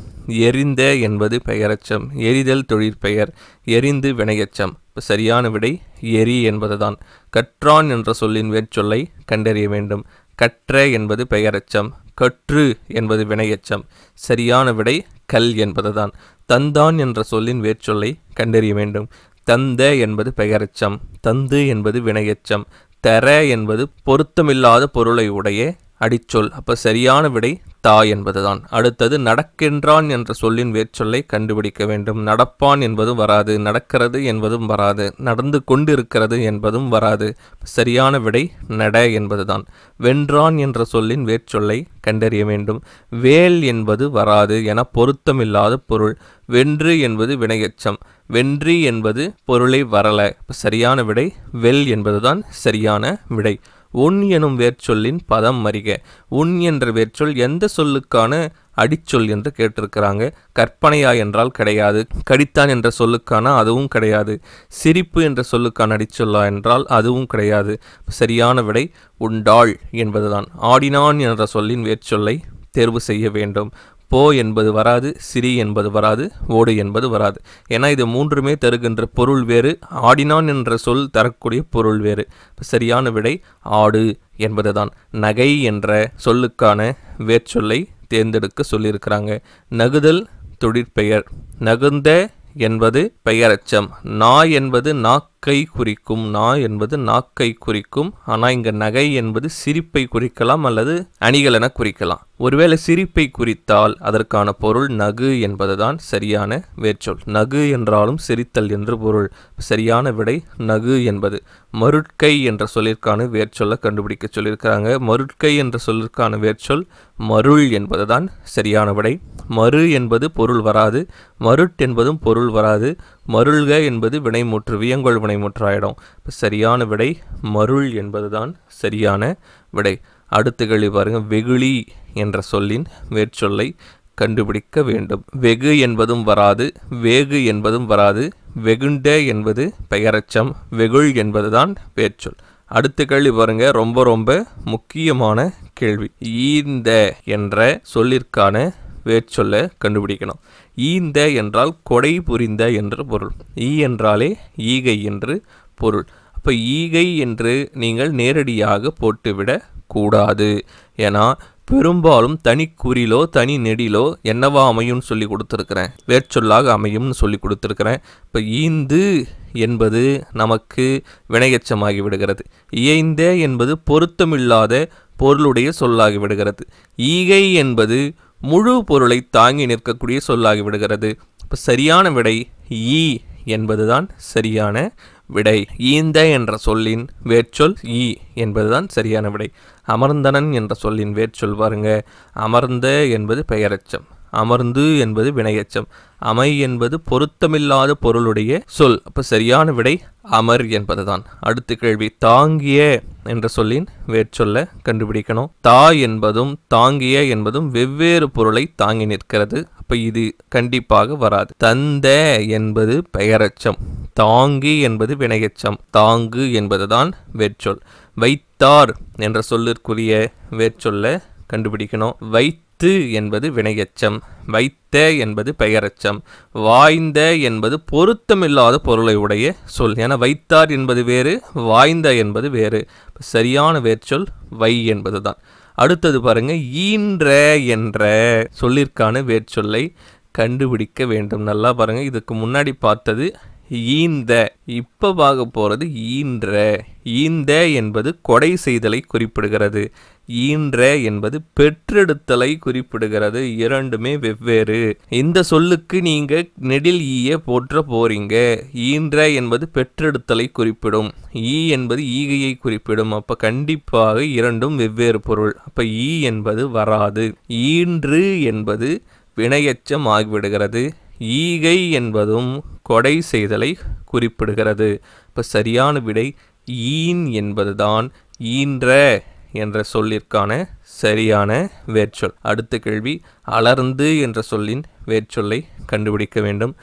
எரிந்த என்பது பெயரச்சம், எரிதல் தொழிற்பெயர், எரிந்து வினையச்சம். சரியான விடை எரி என்பதுதான். கற்றான் என்ற சொல்லின் வேர்ச்சொல்லை கண்டறிய வேண்டும். கற்ற என்பது பெயரச்சம், கற்று என்பது வினையச்சம். சரியான விடை கல் என்பதுதான். தந்தான் என்ற சொல்லின் வேர்ச்சொல்லை கண்டறிய வேண்டும். தந்த என்பது பெயரெச்சம், தந்து என்பது வினையெச்சம், தர என்பது பொருத்தமில்லாத பொருளை உடைய அடிச்சொல். அப்போ சரியான விடை தா என்பதுதான். அடுத்தது, நடக்கின்றான் என்ற சொல்லின் வேர்ச்சொல்லை கண்டுபிடிக்க வேண்டும். நடப்பான் என்பதும் வராது, நடக்கிறது என்பதும் வராது, நடந்து கொண்டிருக்கிறது என்பதும் வராது. சரியான விடை நட என்பதுதான். வென்றான் என்ற சொல்லின் வேர்ச்சொல்லை கண்டறிய வேண்டும். வேல் என்பது வராது என பொருத்தமில்லாத பொருள். வென்று என்பது வினையெச்சம், வென்றி என்பது பொருளை வரல. சரியான விடை வெல் என்பதுதான் சரியான விடை. உன் எனும் வேர்ச்சொல்லின் பதம் அறிக. உன் என்ற வேர்ச்சொல் எந்த சொல்லுக்கான அடிச்சொல் என்று கேட்டிருக்கிறாங்க. கற்பனையா என்றால் கிடையாது. கடித்தான் என்ற சொல்லுக்கான அதுவும் கிடையாது. சிரிப்பு என்ற சொல்லுக்கான அடிச்சொல்லா என்றால் அதுவும் கிடையாது. சரியான விடை உண்டாள் என்பதுதான். ஆடினான் என்ற சொல்லின் வேர்ச்சொல்லை தேர்வு செய்ய வேண்டும். போ என்பது வராது, சிரி என்பது வராது, ஓடு என்பது வராது. ஏன்னா இது மூன்றுமே தருகின்ற பொருள் வேறு, ஆடினான் என்ற சொல் தரக்கூடிய பொருள் வேறு. சரியான விடை ஆடு என்பதுதான். நகை என்ற சொல்லுக்கான வேர்ச்சொல்லை தேர்ந்தெடுக்க சொல்லியிருக்கிறாங்க. நகுதல் தொழிற்பெயர், நகுந்த என்பது பெயரச்சம், நா என்பது நாக்கை குறிக்கும், நா என்பது நாக்கை குறிக்கும். ஆனால் இங்கே நகை என்பது சிரிப்பை குறிக்கலாம் அல்லது அணிகள் என குறிக்கலாம். ஒருவேளை சிரிப்பை குறித்தால் அதற்கான பொருள் நகு என்பதுதான் சரியான வேர்ச்சொல். நகு என்றாலும் சிரித்தல் என்று பொருள். சரியான விடை நகு என்பது. மருட்கை என்ற சொல்லிற்கான வேர்ச்சொல்லை கண்டுபிடிக்க சொல்லியிருக்கிறாங்க. மருட்கை என்ற சொல்லிற்கான வேர்ச்சொல் மருள் என்பதுதான் சரியான விடை. மறு என்பது பொருள் வராது, மருட் என்பதும் பொருள் வராது. மருள்க என்பது வினைமுற்று, வியங்கோள் வினைமுற்று ஆயிடும். சரியான விடை மருள் என்பதுதான் சரியான விடை. அடுத்த கேள்வி பாருங்க. வெகுளி என்ற சொல்லின் வேர்ச்சொல்லை கண்டுபிடிக்க வேண்டும். வெகு என்பதும் வராது, வேகு என்பதும் வராது. வெகுண்ட என்பது பெயரச்சம், வெகுள் என்பதுதான் வேர்ச்சொல். அடுத்த கேள்வி பாருங்க, ரொம்ப ரொம்ப முக்கியமான கேள்வி. ஈந்த என்ற சொல்லிற்கான வேர்ச்சொல்லை கண்டுபிடிக்கணும். ஈந்த என்றால் கொடை புரிந்த என்று பொருள். ஈ என்றாலே ஈகை என்று பொருள். அப்போ ஈகை என்று நீங்கள் நேரடியாக போட்டுவிடக் கூடாது. ஏன்னா பெரும்பாலும் தனி குறிலோ தனி நெடிலோ என்னவா அமையும்னு சொல்லி கொடுத்துருக்கிறேன், வேர்ச்சொல்லாக அமையும்னு சொல்லி கொடுத்துருக்கிறேன். இப்போ ஈந்து என்பது நமக்கு வினையெச்சமாகி விடுகிறது. இயைந்த என்பது பொருத்தமில்லாத பொருளுடைய சொல்லாகி விடுகிறது. ஈகை என்பது முழு பொருளை தாங்கி நிற்கக்கூடிய சொல்லாகி விடுகிறது. இப்போ சரியான விடை ஈ என்பதுதான் சரியான விடை. ஈந்த என்ற சொல்லின் வேர்ச்சொல் ஈ என்பதுதான் சரியான விடை. அமர்ந்தனன் என்ற சொல்லின் வேர்ச்சொல் பாருங்க, அமர்ந்த என்பது பெயரெச்சம், அமர்ந்து என்பது வினையெச்சம், அமை என்பது பொருத்தமில்லாத பொருளுடைய சொல். அப்போ சரியான விடை அமர் என்பதுதான். அடுத்த கேள்வி, தாங்கிய என்ற சொல்லின் வேர்ச்சொல்ல கண்டுபிடிக்கணும். தா என்பதும் தாங்கிய என்பதும் வெவ்வேறு பொருளை தாங்கி நிற்கிறது. அப்போ இது கண்டிப்பாக வராது. தந்த என்பது பெயரெச்சம், தாங்கி என்பது வினையெச்சம், தாங்கு என்பதுதான் வேர்ச்சொல். வைத்தார் என்ற சொல்லிற்குரிய வேர்ச்சொல்ல கண்டுபிடிக்கணும். வைத்து என்பது வினையெச்சம், வைத்த என்பது பெயரெச்சம், வாய்ந்த என்பது பொருத்தமில்லாத பொருளை உடைய சொல். ஏன்னா வைத்தார் என்பது வேறு, வாய்ந்த என்பது வேறு. சரியான வேர்ச்சொல் வை என்பதுதான். அடுத்தது பாருங்க, ஈன்ற என்ற சொல்லிற்கான வேர்ச்சொல்லை கண்டுபிடிக்க வேண்டும். நல்லா பாருங்க, இதுக்கு முன்னாடி பார்த்தது ஈந்த, இப்போ பார்க்க போகிறது ஈன்ற. ஈந்த என்பது கொடை செய்தலை குறிப்பிடுகிறது, ஈன்ற என்பது பெற்றெடுத்தலை குறிப்பிடுகிறது. இரண்டுமே வெவ்வேறு. இந்த சொல்லுக்கு நீங்க நெடில் ஈய போற்ற போறீங்க. ஈன்ற என்பது பெற்றெடுத்தலை குறிப்பிடும், ஈ என்பது ஈகையை குறிப்பிடும். அப்ப கண்டிப்பாக இரண்டும் வெவ்வேறு பொருள். அப்ப ஈ என்பது வராது. ஈன்று என்பது வினையெச்சம் ஆகிவிடுகிறது. ஈகை என்பதும் கொடை செய்தலை குறிப்பிடுகிறது. இப்போ சரியான விடை ஈன் என்பதுதான் ஈன்ற என்ற சொல்லிற்கான சரியான வேர்ச்சொல். அடுத்த கேள்வி, அலர்ந்து என்ற சொல்லின் வேர்ச்சொல்லை கண்டுபிடிக்க வேண்டும்.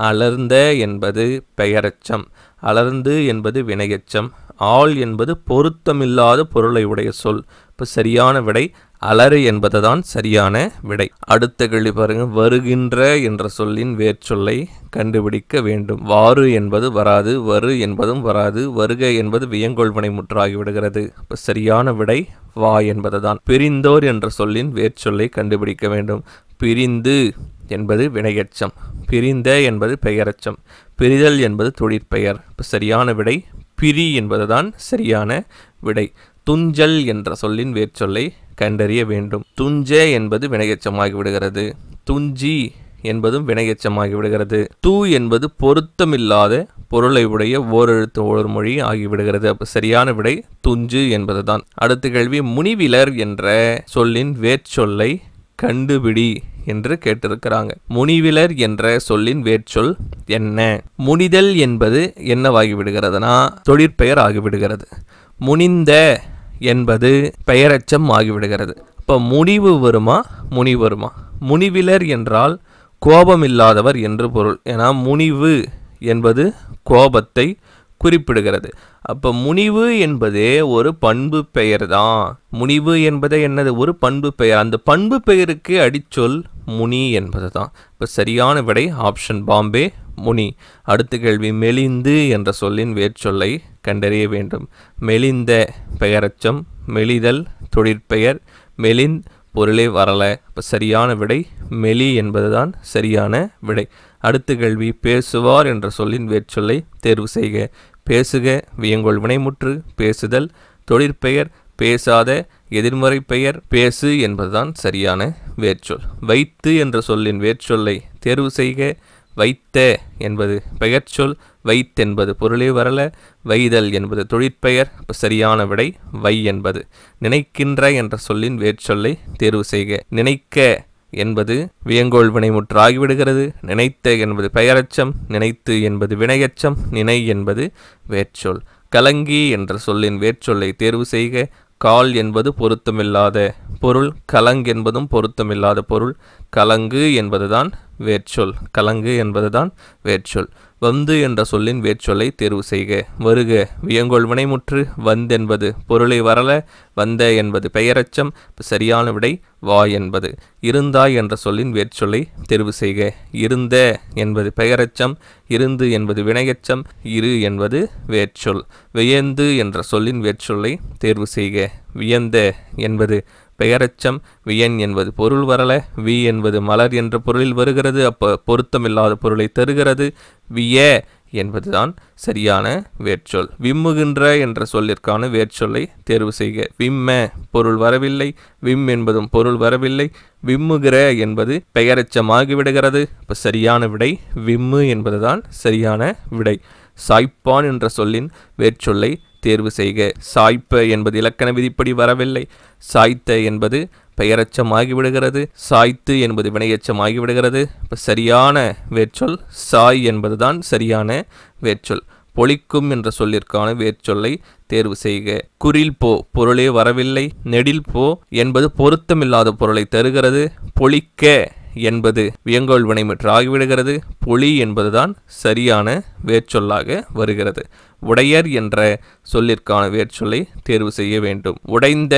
அலர்ந்த என்பது பெயரெச்சம், அலர்ந்து என்பது வினையெச்சம், ஆள் என்பது பொருத்தமில்லாத பொருளை உடைய சொல். இப்போ சரியான விடை அலறு என்பதுதான் சரியான விடை. அடுத்த கேள்வி பாருங்க, வருகின்ற என்ற சொல்லின் வேர்ச்சொல்லை கண்டுபிடிக்க வேண்டும். வாரு என்பது வராது, வரு என்பதும் வராது, வருக என்பது வியங்கோள் வினைமுற்றாகிவிடுகிறது. இப்போ சரியான விடை வா என்பதுதான். பிரிந்தோர் என்ற சொல்லின் வேர்ச்சொல்லை கண்டுபிடிக்க வேண்டும். பிரிந்து என்பது வினையெச்சம், பிரிந்த என்பது பெயரெச்சம், பிரிதல் என்பது தொழிற்பெயர். இப்போ சரியான விடை பிரி என்பதுதான் சரியான விடை. துஞ்சல் என்ற சொல்லின் வேர்ச்சொல்லை கண்டறிய வேண்டும். துஞ்ச என்பது வினையெச்சமாகி விடுகிறது, துஞ்சி என்பதும் வினையெச்சமாகி விடுகிறது. தூ என்பது பொருத்தமில்லாத பொருளை உடைய ஓரெழுத்து ஓர் மொழி ஆகிவிடுகிறது. அப்போ சரியான விடை துஞ்சு என்பதுதான். அடுத்த கேள்வி, முனிவிலர் என்ற சொல்லின் வேர்ச்சொல்லை கண்டுபிடி என்று கேட்டிருக்கிறாங்க. முனிவிலர் என்ற சொல்லின் வேர்ச்சொல் என்ன? முனிதல் என்பது என்னவாகி விடுகிறதுனா தொழிற்பெயர் ஆகிவிடுகிறது. முனிந்த என்பது பெயரெச்சம் ஆகிவிடுகிறது. இப்போ முடிவு வருமா முனி வருமா? முனிவிலர் என்றால் கோபமில்லாதவர் என்று பொருள். ஏன்னா முனிவு என்பது கோபத்தை குறிப்பிடுகிறது. அப்போ முனிவு என்பதே ஒரு பண்பு பெயர் தான். முனிவு என்பதே என்னது? ஒரு பண்பு பெயர். அந்த பண்பு பெயருக்கு அடிச்சொல் முனி என்பது தான். இப்போ சரியான விடை ஆப்ஷன் பாம்பே, முனி. அடுத்த கேள்வி, மெலிந்து என்ற சொல்லின் வேர்ச்சொல்லை கண்டறிய வேண்டும். மெலிந்த பெயரச்சம், மெலிதல் தொழிற்பெயர், மெலிந் பொருளே வரல. இப்போ சரியான விடை மெலி என்பதுதான் சரியான விடை. அடுத்த கேள்வி, பேசுவார் என்ற சொல்லின் வேர்ச்சொல்லை தேர்வு செய்க. பேசுக வியங்கோள் வினைமுற்று, பேசுதல் தொழிற்பெயர், பேசாத எதிர்மறை பெயர், பேசு என்பதுதான் சரியான வேர்ச்சொல். வைத்து என்ற சொல்லின் வேர்ச்சொல்லை தேர்வு செய்க. வைத்த என்பது பெயர்ச்சொல், வைத்தென்பது பொருளே வரல, வைதல் என்பது தொழிற்பெயர். இப்போ சரியான விடை வை என்பது. நினைக்கின்ற என்ற சொல்லின் வேர்ச்சொல்லை தேர்வு செய்க. நினைக்க என்பது வியங்கோள் வினைமுற்று ஆகிவிடுகிறது. நினைத்த என்பது பெயரச்சம், நினைத்து என்பது வினையச்சம், நினை என்பது வேர்ச்சொல். கலங்கி என்ற சொல்லின் வேர்ச்சொல்லை தேர்வு செய்க. கால் என்பது பொருத்தமில்லாத பொருள், கலங் என்பதும் பொருத்தமில்லாத பொருள், கலங்கு என்பதுதான் வேர்ச்சொல். கலங்கு என்பதுதான் வேர்ச்சொல். வந்து என்ற சொல்லின் வேர்ச்சொல்லை தேர்வு செய்க. வருக வியங்கோள் வினைமுற்று. வந்தென்பது பொருளை வரல. வந்த என்பது பெயரச்சம். சரியான விடை வா என்பது. இருந்தாய் என்ற சொல்லின் வேர்ச்சொல்லை தேர்வு செய்க. இருந்த என்பது பெயரச்சம். இருந்து என்பது வினையச்சம். இரு என்பது வேர்ச்சொல். வியந்து என்ற சொல்லின் வேர்ச்சொல்லை தேர்வு செய்க. வியந்த என்பது பெயரச்சம். வியன் என்பது பொருள் வரல. வி என்பது மலர் என்ற பொருளில் வருகிறது. அப்போ பொருத்தமில்லாத பொருளை தருகிறது. விய என்பதுதான் சரியான வேர்ச்சொல். விம்முகின்ற என்ற சொல்லிற்கான வேர்ச்சொல்லை தேர்வு செய்க. விம்ம பொருள் வரவில்லை. விம் என்பதும் பொருள் வரவில்லை. விம்முகிற என்பது பெயரச்சமாகிவிடுகிறது. இப்போ சரியான விடை விம்மு என்பதுதான் சரியான விடை. சாய்ப்பான் என்ற சொல்லின் வேர்ச்சொல்லை தேர்வு செய்க. சாய்ப்ப என்பது இலக்கண விதிப்படி வரவில்லை. சாய்த்த என்பது பெயரச்சமாகிவிடுகிறது. சாய்த்து என்பது வினையச்சமாகிவிடுகிறது. இப்போ சரியான வேர்ச்சொல் சாய் என்பதுதான் சரியான வேர்ச்சொல். பொழிக்கும் என்ற சொல்லிற்கான வேர்ச்சொல்லை தேர்வு செய்க. குறில் போ பொருளே வரவில்லை. நெடில் போ என்பது பொருத்தமில்லாத பொருளை தருகிறது. பொழிக்க என்பது வியங்கோள் வினைமுற்று ஆகிவிடுகிறது. பொலி என்பதுதான் சரியான வேர்ச்சொல்லாக வருகிறது. உடையர் என்ற சொல்லிற்கான வேர்ச்சொல்லை தேர்வு செய்ய வேண்டும். உடைந்த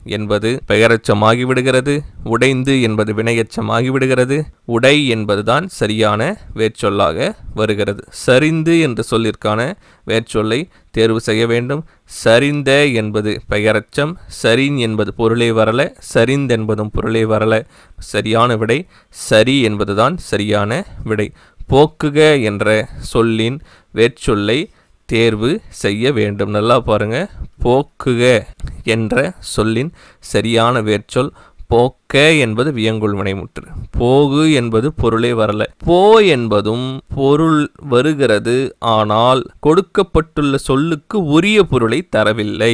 என்பது பெயரச்சமாகிவிடுகிறது. உடைந்து என்பது வினையச்சமாகிவிடுகிறது. உடை என்பதுதான் சரியான வேர்ச்சொல்லாக வருகிறது. சரிந்து என்ற சொல்லிற்கான வேர்ச்சொல்லை தேர்வு செய்ய வேண்டும். சரிந்த என்பது பெயரச்சம். சரின் என்பது பொருளே வரல. சரிந்தென்பதும் பொருளே வரல. சரியான விடை சரி என்பதுதான் சரியான விடை. போக்குக என்ற சொல்லின் வேர்ச்சொல்லை தேர்வு செய்ய வேண்டும். நல்லா பாருங்க. போக்குக என்ற சொல்லின் சரியான வேர்ச்சொல் போக்க என்பது வியங்கோள் வினைமுற்று. போகு என்பது பொருளே வரல. போ என்பதும் பொருள் வருகிறது. ஆனால் கொடுக்கப்பட்டுள்ள சொல்லுக்கு உரிய பொருளை தரவில்லை.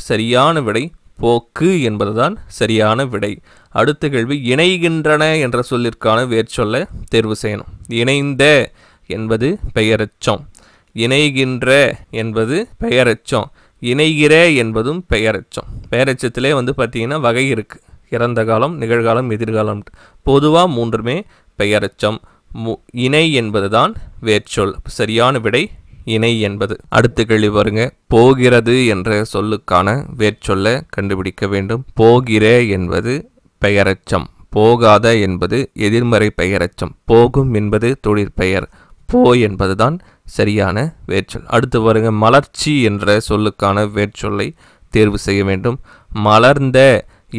சரியான விடை போக்கு என்பதுதான் சரியான விடை. அடுத்த கேள்வி. இணைகின்றன என்ற சொல்லிற்கான வேர்ச்சொல்லை தேர்வு செய்யணும். இணைந்த என்பது பெயரச்சம். இணைகின்ற என்பது பெயரச்சம். இணைகிற என்பதும் பெயரச்சம். பெயரச்சத்திலே பார்த்தீங்கன்னா வகை இருக்குது. இறந்த காலம், நிகழ்காலம், எதிர்காலம். பொதுவாக மூன்றுமே பெயரச்சம். இணை என்பதுதான் வேர்ச்சொல். சரியான விடை இணை என்பது. அடுத்த கேள்வி பாருங்க. போகிறது என்ற சொல்லுக்கான வேர்ச்சொல்லை கண்டுபிடிக்க வேண்டும். போகிற என்பது பெயரச்சம். போகாத என்பது எதிர்மறை பெயரச்சம். போகும் என்பது தொழிற்பெயர். போ என்பதுதான் சரியான வேர்ச்சொல். அடுத்து பாருங்க. மலர்ச்சி என்ற சொல்லுக்கான வேர்ச்சொல்லை தேர்வு செய்ய வேண்டும். மலர்ந்த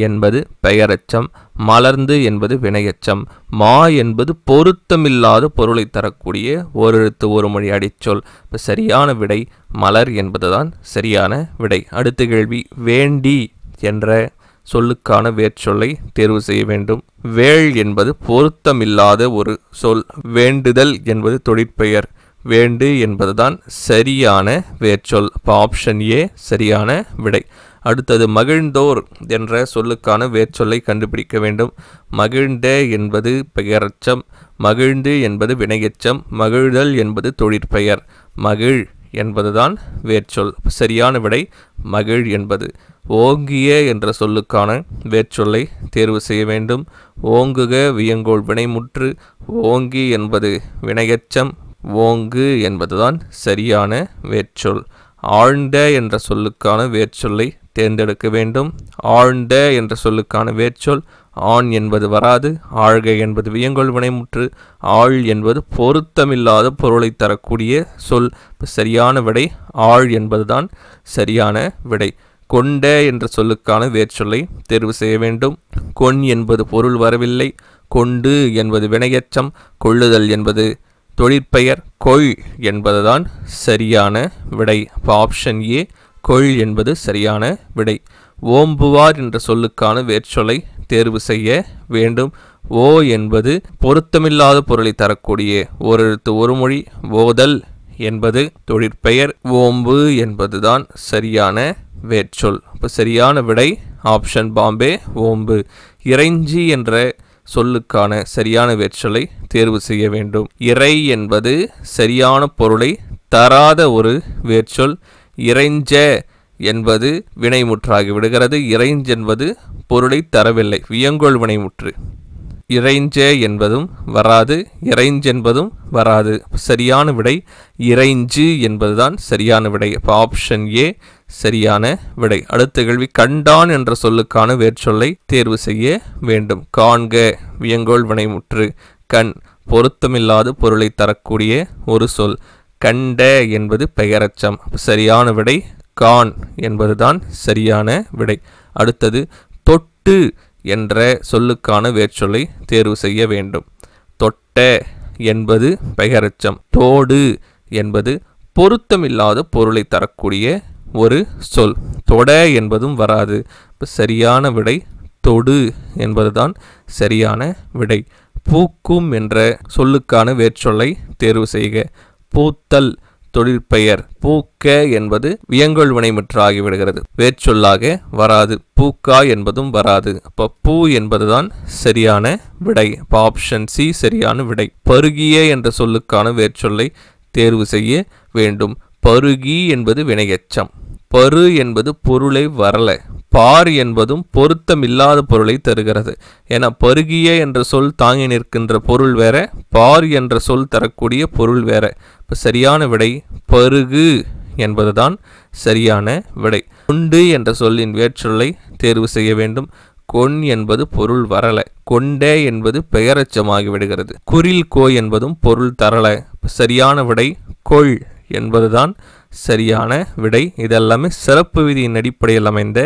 என்பது பெயரச்சம். மலர்ந்து என்பது வினையச்சம். மா என்பது பொருத்தமில்லாத பொருளை தரக்கூடிய ஓரெழுத்து ஒரு மொழி அடிச்சொல். இப்போ சரியான விடை மலர் என்பதுதான் சரியான விடை. அடுத்த கேள்வி. வேண்டி என்ற சொல்லுக்கான வேர்ச்சொல்லை தேர்வு செய்ய வேண்டும். வேள் என்பது பொருத்தமில்லாத ஒரு சொல். வேண்டுதல் என்பது தொழிற்பெயர். வேண்டு என்பதுதான் சரியான வேர்ச்சொல். இப்போ ஆப்ஷன் ஏ சரியான விடை. அடுத்தது. மகிழ்ந்தோர் என்ற சொல்லுக்கான வேர்ச்சொல்லை கண்டுபிடிக்க வேண்டும். மகிழ்ந்த என்பது பெயரச்சம். மகிழ்ந்து என்பது வினையச்சம். மகிழ்தல் என்பது தொழிற்பெயர். மகிழ் என்பதுதான் வேர்ச்சொல். சரியான விடை மகிழ் என்பது. ஓங்கிய என்ற சொல்லுக்கான வேர்ச்சொல்லை தேர்வு செய்ய வேண்டும். ஓங்குக வியங்கோள் வினைமுற்று. ஓங்கி என்பது வினையச்சம். ஓங்கு என்பதுதான் சரியான வேர்ச்சொல். ஆழ்ந்த என்ற சொல்லுக்கான வேர்ச்சொல்லை தேர்ந்தெடுக்க வேண்டும். ஆழ்ந்த என்ற சொல்லுக்கான வேர்ச்சொல் ஆண் என்பது வராது. ஆழ்க என்பது வியங்கோள் வினைமுற்று. ஆழ் என்பது பொருத்தமில்லாத பொருளை தரக்கூடிய சொல். சரியான விடை ஆழ் என்பதுதான் சரியான விடை. கொண்ட என்ற சொல்லுக்கான வேர்ச்சொல்லை தேர்வு செய்ய வேண்டும். கொண் என்பது பொருள் வரவில்லை. கொண்டு என்பது வினையச்சம். கொள்ளுதல் என்பது தொழிற்பெயர். கொள் என்பதுதான் சரியான விடை. இப்போ ஆப்ஷன் ஏ கொள் என்பது சரியான விடை. ஓம்புவார் என்ற சொல்லுக்கான வேர்ச்சொல்லை தேர்வு செய்ய வேண்டும். ஓ என்பது பொருத்தமில்லாத பொருளை தரக்கூடிய ஓரெழுத்து ஒரு மொழி. ஓதல் என்பது தொழிற்பெயர். ஓம்பு என்பதுதான் சரியான வேர்ச்சொல். இப்போ சரியான விடை ஆப்ஷன் பாம்பே ஓம்பு. இறைஞ்சி என்ற சொல்லுக்கான சரியான வேர்ச்சொல்லை தேர்வு செய்ய வேண்டும். இறை என்பது சரியான பொருளை தராத ஒரு வேர்ச்சொல். இறைஞ்ச என்பது வினைமுற்றாகி விடுகிறது. இறைஞ்சென்பது பொருளை தரவில்லை. வியங்கோள் வினைமுற்று. இறைஞ்ச என்பதும் வராது, இறைஞ்சென்பதும் வராது. சரியான விடை இறைஞ்சு என்பதுதான் சரியான விடை. இப்போ ஆப்ஷன் ஏ சரியான விடை. அடுத்த கேள்வி, கண்டான் என்ற சொல்லுக்கான வேர்ச்சொல்லை தேர்வு செய்ய வேண்டும். காண்க வியங்கோள் வினைமுற்று. கண் பொருத்தமில்லாத பொருளை தரக்கூடிய ஒரு சொல். கண்ட என்பது பெயரச்சம். சரியான விடை கான் என்பதுதான் சரியான விடை. அடுத்தது, தொட்டு என்ற சொல்லுக்கான வேர்ச்சொல்லை தேர்வு செய்ய வேண்டும். தொட்ட என்பது பெயரச்சம். தோடு என்பது பொருத்தமில்லாத பொருளை தரக்கூடிய ஒரு சொல். தொட என்பதும் வராது. சரியான விடை தொடு என்பதுதான் சரியான விடை. பூக்கும் என்ற சொல்லுக்கான வேர்ச்சொல்லை தேர்வு செய்க. பூத்தல் தொழிற்பெயர். பூக்க என்பது வியங்கோள் வினைமுற்று ஆகிவிடுகிறது, வேர்ச்சொல்லாக வராது. பூக்கா என்பதும் வராது. அப்போ பூ என்பதுதான் சரியான விடை. இப்போ ஆப்ஷன் சி சரியான விடை. பருகிய என்ற சொல்லுக்கான வேர்ச்சொல்லை தேர்வு செய்ய வேண்டும். பருகி என்பது வினையெச்சம். பரு என்பது பொருளை வரல. பார் என்பதும் பொருத்தமில்லாத பொருளை தருகிறது. ஏன்னா பருகிய என்ற சொல் தாங்கி நிற்கின்ற பொருள் வேற, பார் என்ற சொல் தரக்கூடிய பொருள் வேற. இப்போ சரியான விடை பருகு என்பதுதான் சரியான விடை. கொண்டு என்ற சொல்லின் வேர்ச்சொல்லை தேர்வு செய்ய வேண்டும். கொன் என்பது பொருள் வரல. கொண்டே என்பது பெயரச்சமாகி விடுகிறது. குரில் கோ என்பதும் பொருள் தரல. சரியான விடை கொள் என்பதுதான் சரியான விடை. இதெல்லாமே சிறப்பு விதியின் அடிப்படையில் அமைந்த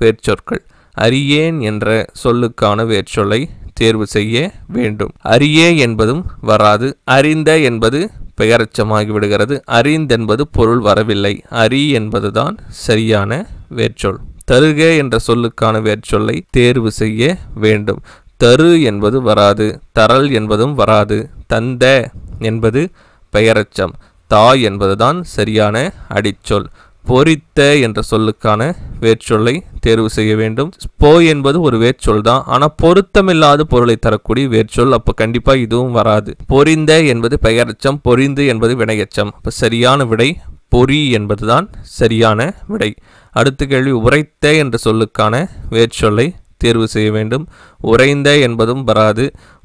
வேர்ச்சொற்கள். அறியேன் என்ற சொல்லுக்கான வேர்ச்சொல்லை தேர்வு செய்ய வேண்டும். அறியே என்பதும் வராது. அறிந்த என்பது பெயரச்சமாகி விடுகிறது. அறிந்தென்பது பொருள் வரவில்லை. அறி என்பதுதான் சரியான வேர்ச்சொல். தருக என்ற சொல்லுக்கான வேர்ச்சொல்லை தேர்வு செய்ய வேண்டும். தரு என்பது வராது. தரல் என்பதும் வராது. தந்த என்பது பெயரச்சம். தாய் என்பதுதான் சரியான அடிச்சொல். பொறித்த என்ற சொல்லுக்கான வேர்ச்சொல்லை தேர்வு செய்ய வேண்டும். போ என்பது ஒரு வேர்ச்சொல் தான், ஆனால் பொருத்தமில்லாத பொருளை தரக்கூடிய வேர்ச்சொல். அப்போ கண்டிப்பாக இதுவும் வராது. பொறிந்த என்பது பெயரச்சம். பொறிந்து என்பது வினையச்சம். அப்போ சரியான விடை பொறி என்பதுதான் சரியான விடை. அடுத்த கேள்வி, உரைத்த என்ற சொல்லுக்கான வேர்ச்சொல்லை தேர்வு செய்ய வேண்டும். உறைந்த என்பதும் வராது.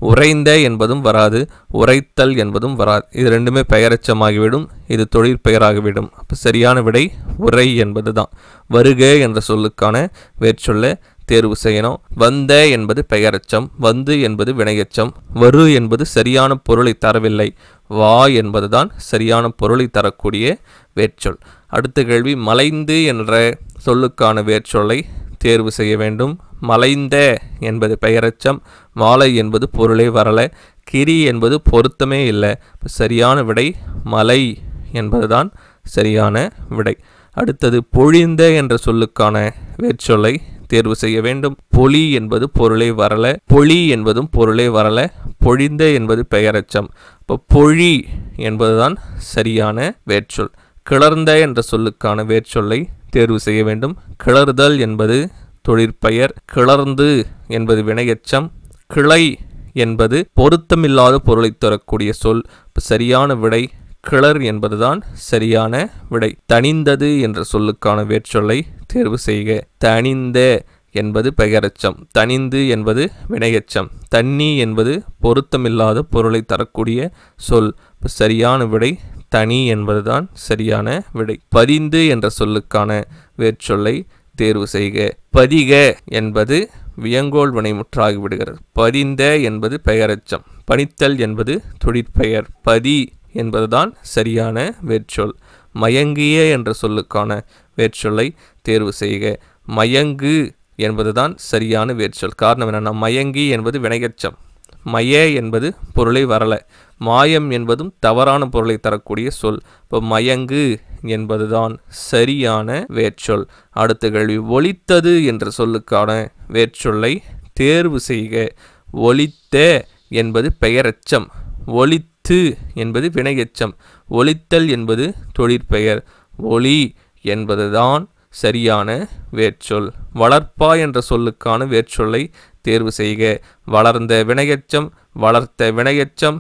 உறைந்த என்பதும் வராது. உரைத்தல் என்பதும் வராது. இது ரெண்டுமே பெயரச்சமாகிவிடும். இது தொழிற்பெயராகிவிடும். அப்போ சரியான விடை உரை என்பது தான். வருக என்ற சொல்லுக்கான வேர்ச்சொல்லை தேர்வு செய்யணும். வந்த என்பது பெயரச்சம். வந்து என்பது வினையச்சம். வரு என்பது சரியான பொருளை தரவில்லை. வா என்பதுதான் சரியான பொருளை தரக்கூடிய வேர்ச்சொல். அடுத்த கேள்வி, மலைந்து என்ற சொல்லுக்கான வேர்ச்சொல்லை தேர்வு செய்ய வேண்டும். மலைந்த என்பது பெயரச்சம். மாலை என்பது பொருளே வரல. கிரி என்பது பொருத்தமே இல்லை. சரியான விடை மலை என்பதுதான் சரியான விடை. அடுத்தது, பொழிந்த என்ற சொல்லுக்கான வேர்ச்சொல்லை தேர்வு செய்ய வேண்டும். பொலி என்பது பொருளே வரல. பொலி என்பதும் பொருளே வரல. பொழிந்த என்பது பெயரச்சம். இப்போ பொழி என்பதுதான் சரியான வேர்ச்சொல். கிளர்ந்த என்ற சொல்லுக்கான வேர்ச்சொல்லை தேர்வு செய்ய வேண்டும். கிளறுதல் என்பது தொழிற்பெயர். கிளர்ந்து என்பது வினையச்சம். கிளை என்பது பொருத்தமில்லாத பொருளை தரக்கூடிய சொல். சரியான விடை கிளர் என்பதுதான் சரியான விடை. தணிந்தது என்ற சொல்லுக்கான வேர்ச்சொல்லை தேர்வு செய்க. தணிந்த என்பது பெயரச்சம். தணிந்து என்பது வினையச்சம். தண்ணி என்பது பொருத்தமில்லாத பொருளை தரக்கூடிய சொல். சரியான விடை தனி என்பதுதான் சரியான விடை. பதிந்து என்ற சொல்லுக்கான வேர்ச்சொல்லை தேர்வு செய்க. பதிக என்பது வியங்கோள் வினைமுற்றாகிவிடுகிறது. பதிந்த என்பது பெயரச்சம். பணித்தல் என்பது தொழிற்பெயர். பதி என்பதுதான் சரியான வேர்ச்சொல். மயங்கிய என்ற சொல்லுக்கான வேர்ச்சொல்லை தேர்வு செய்க. மயங்கு என்பதுதான் சரியான வேர்ச்சொல். காரணம் என்னன்னா, மயங்கி என்பது வினையச்சம். மய என்பது பொருளை வரல. மாயம் என்பதும் தவறான பொருளை தரக்கூடிய சொல். இப்போ மயங்கு என்பதுதான் சரியான வேர்ச்சொல். அடுத்த கேள்வி, ஒலித்தது என்ற சொல்லுக்கான வேர்ச்சொல்லை தேர்வு செய்க. ஒலித்த என்பது பெயரச்சம். ஒலித்து என்பது வினையச்சம். ஒலித்தல் என்பது தொழிற்பெயர். ஒலி என்பதுதான் சரியான வேர்ச்சொல். வளர்ப்பா என்ற சொல்லுக்கான வேர்ச்சொல்லை தேர்வு செய்க. வளர்ந்த வினையச்சம். வளர்த்த வினையச்சம்.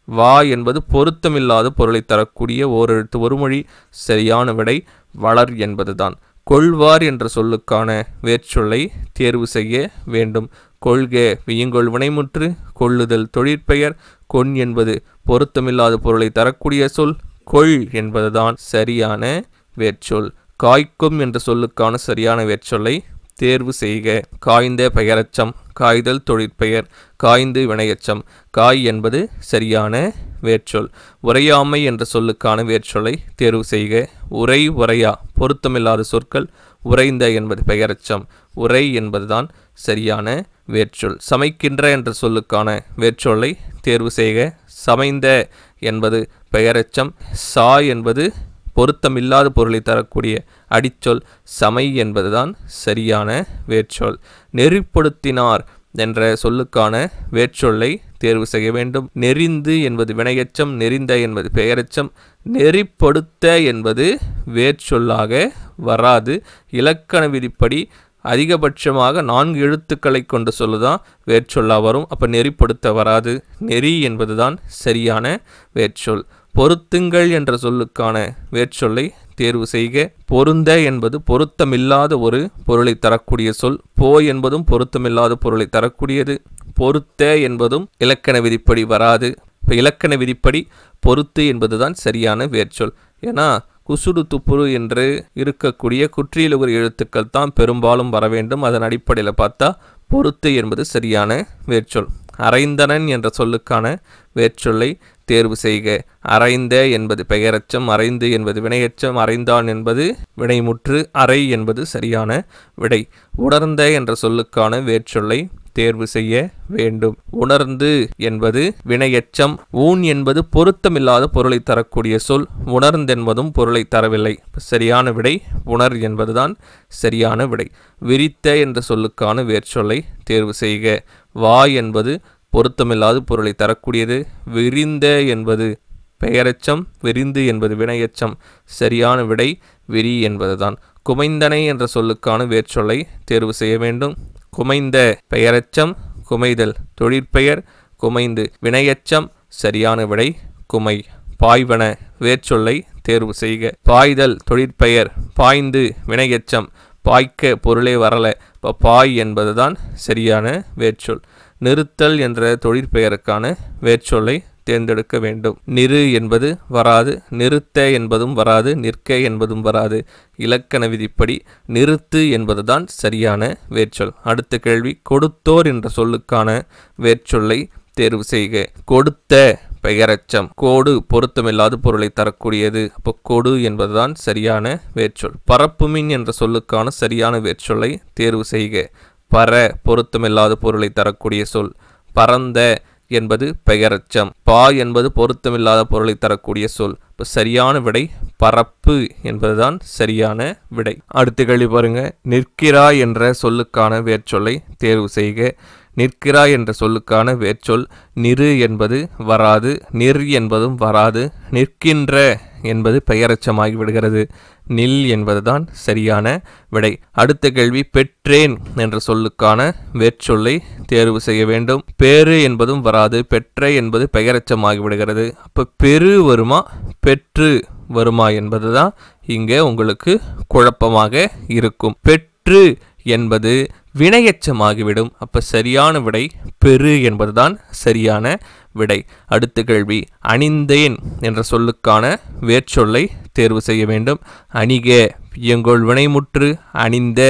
வா என்பது பொருத்தமில்லாத பொருளை தரக்கூடிய ஓரெழுத்து ஒருமொழி. சரியான விடை வளர் என்பதுதான். கொள்வார் என்ற சொல்லுக்கான வேர்ச்சொல்லை தேர்வு செய்ய வேண்டும். கொள்க வியங்கோள் வினைமுற்று கொள்ளுதல் தொழிற்பெயர் கொன் என்பது பொருத்தமில்லாத பொருளை தரக்கூடிய சொல் கொள் என்பதுதான் சரியான வேர்ச்சொல். காய்க்கும் என்ற சொல்லுக்கான சரியான வேர்ச்சொல்லை தேர்வு செய்க. காய்ந்த பெயரச்சம் காய்தல் தொழிற்பெயர் காய்ந்து வினையச்சம் காய் என்பது சரியான வேர்ச்சொல். உரையாமை என்ற சொல்லுக்கான வேர்ச்சொல்லை தேர்வு செய்க. உரை உரையா பொருத்தமில்லாத சொற்கள் உறைந்த என்பது பெயரச்சம் உரை என்பதுதான் சரியான வேர்ச்சொல். சமைக்கின்ற என்ற சொல்லுக்கான வேர்ச்சொல்லை தேர்வு செய்க. சமைந்த என்பது பெயரச்சம் சா என்பது பொருத்தமில்லாத பொருளை தரக்கூடிய அடிச்சொல் சமை என்பதுதான் சரியான வேர்ச்சொல். நெறிப்படுத்தினார் என்ற சொல்லுக்கான வேர்ச்சொல்லை தேர்வு செய்ய வேண்டும். நெறிந்து என்பது வினையச்சம் நெறிந்த என்பது பெயரச்சம் நெறிப்படுத்த என்பது வேர்ச்சொல்லாக வராது. இலக்கண விதிப்படி அதிகபட்சமாக 4 எழுத்துக்களை கொண்ட சொல்லுதான் வேர்ச்சொல்லாக வரும். அப்போ நெறிப்படுத்த வராது. நெறி என்பதுதான் சரியான வேர்ச்சொல். பொருத்துங்கள் என்ற சொல்லுக்கான வேர்ச்சொல்லை தேர்வு செய்க. பொருந்த என்பது பொருத்தமில்லாத ஒரு பொருளை தரக்கூடிய சொல். போ என்பதும் பொருத்தமில்லாத பொருளை தரக்கூடியது. பொருத்த என்பதும் இலக்கண விதிப்படி வராது. இப்போ இலக்கண விதிப்படி பொருத்து என்பதுதான் சரியான வேர்ச்சொல். ஏன்னா குசுடு துப்புரு என்று இருக்கக்கூடிய குற்றியலுகர் எழுத்துக்கள் தான் பெரும்பாலும் வர வேண்டும். அதன் அடிப்படையில் பார்த்தா பொருத்து என்பது சரியான வேர்ச்சொல். அரைந்தனன் என்ற சொல்லுக்கான வேர்ச்சொல்லை தேர்வு செய்க. அரைந்த என்பது பெயரச்சம் அரைந்து என்பது வினையச்சம் அரைந்தான் என்பது வினைமுற்று அரை என்பது சரியான விடை. உணர்ந்த என்ற சொல்லுக்கான வேர்ச்சொல்லை தேர்வு செய்ய வேண்டும். உணர்ந்து என்பது வினையச்சம் ஊன் என்பது பொருத்தமில்லாத பொருளை தரக்கூடிய சொல் உணர்ந்தென்பதும் பொருளை தரவில்லை. சரியான விடை உணர் என்பதுதான் சரியான விடை. விரித்த என்ற சொல்லுக்கான வேர்ச்சொல்லை தேர்வு செய்க. வா என்பது பொருத்தமில்லாத பொருளை தரக்கூடியது. விரிந்த என்பது பெயரச்சம் விரிந்து என்பது வினையச்சம் சரியான விடை விரி என்பதுதான். குமைந்தனை என்ற சொல்லுக்கான வேர்ச்சொல்லை தேர்வு செய்ய வேண்டும். குமைந்த பெயரச்சம் குமைதல் தொழிற்பெயர் குமைந்து வினையச்சம் சரியான விடை குமை. பாய்வன வேர்ச்சொல்லை தேர்வு செய்க. பாய்தல் தொழிற்பெயர் பாய்ந்து வினையச்சம் பாய்க்க பொருளே வரல. இப்போ பாய் என்பதுதான் சரியான வேர்ச்சொல். நிறுத்தல் என்ற தொழிற்பெயருக்கான வேர்ச்சொல்லை தேர்ந்தெடுக்க வேண்டும். நிறு என்பது வராது. நிறுத்த என்பதும் வராது. நிற்க என்பதும் வராது. இலக்கண விதிப்படி நிறுத்து என்பதுதான் சரியான வேர்ச்சொல். அடுத்த கேள்வி கொடுத்தோர் என்ற சொல்லுக்கான வேர்ச்சொல்லை தேர்வு செய்க. கொடுத்த பெயரச்சம் கோடு பொருத்தமில்லாத பொருளை தரக்கூடியது. அப்போ கொடு என்பதுதான் சரியான வேர்ச்சொல். பரப்புமின் என்ற சொல்லுக்கான சரியான வேர்ச்சொல்லை தேர்வு செய்க. பர பொருத்தமில்லாத பொருளை தரக்கூடிய சொல். பரந்த என்பது பெயரச்சம் பா என்பது பொருத்தமில்லாத பொருளை தரக்கூடிய சொல். இப்போ சரியான விடை பரப்பு என்பதுதான் சரியான விடை. அடுத்த கேள்வி பாருங்க. நிற்கிறாய் என்ற சொல்லுக்கான வேர்ச்சொல்லை தேர்வு செய்க. நிற்கிறாய் என்ற சொல்லுக்கான வேர்ச்சொல் நிறு என்பது வராது. நிர் என்பதும் வராது. நிற்கின்ற என்பது பெயரச்சமாகி விடுகிறது. நில் என்பதுதான் சரியான விடை. அடுத்த கேள்வி பெற்றேன் என்ற சொல்லுக்கான வேர்ச்சொல்லை தேர்வு செய்ய வேண்டும். பேரு என்பதும் வராது. பெற்ற என்பது பெயரச்சமாகி விடுகிறது. அப்போ பெரு வருமா பெற்று வருமா என்பதுதான் இங்கே உங்களுக்கு குழப்பமாக இருக்கும். பெற்று என்பது வினையச்சமாகிவிடும். அப்ப சரியான விடை பெரு என்பதுதான் சரியான விடை. அடுத்த கேள்வி அணிந்தேன் என்ற சொல்லுக்கான வேர்ச்சொல்லை தேர்வு செய்ய வேண்டும். அணிக வியங்கோள் வினைமுற்று அணிந்த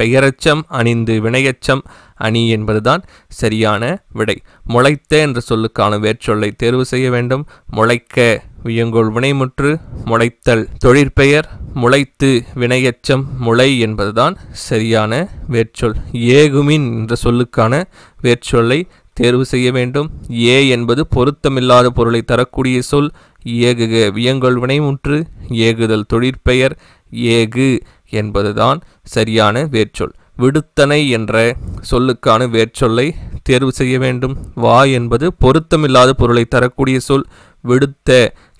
பெயரச்சம் அணிந்து வினையச்சம் அணி என்பதுதான் சரியான விடை. முளைத்த என்ற சொல்லுக்கான வேர்ச்சொல்லை தேர்வு செய்ய வேண்டும். முளைக்க வியங்கோள் வினைமுற்று முளைத்தல் தொழிற்பெயர் முளைத்து வினையச்சம் முளை என்பதுதான் சரியான வேர்ச்சொல். ஏகுமின் என்ற சொல்லுக்கான வேர்ச்சொல்லை தேர்வு செய்ய வேண்டும். ஏ என்பது பொருத்தமில்லாத பொருளை தரக்கூடிய சொல். ஏகுக வியங்கோள் வினைமுற்று ஏகுதல் தொழிற்பெயர் ஏகு என்பதுதான் சரியான வேர்ச்சொல். விடுத்தனை என்ற சொல்லுக்கான வேர்ச்சொல்லை தேர்வு செய்ய வேண்டும். வா என்பது பொருத்தமில்லாத பொருளை தரக்கூடிய சொல். விடுத்த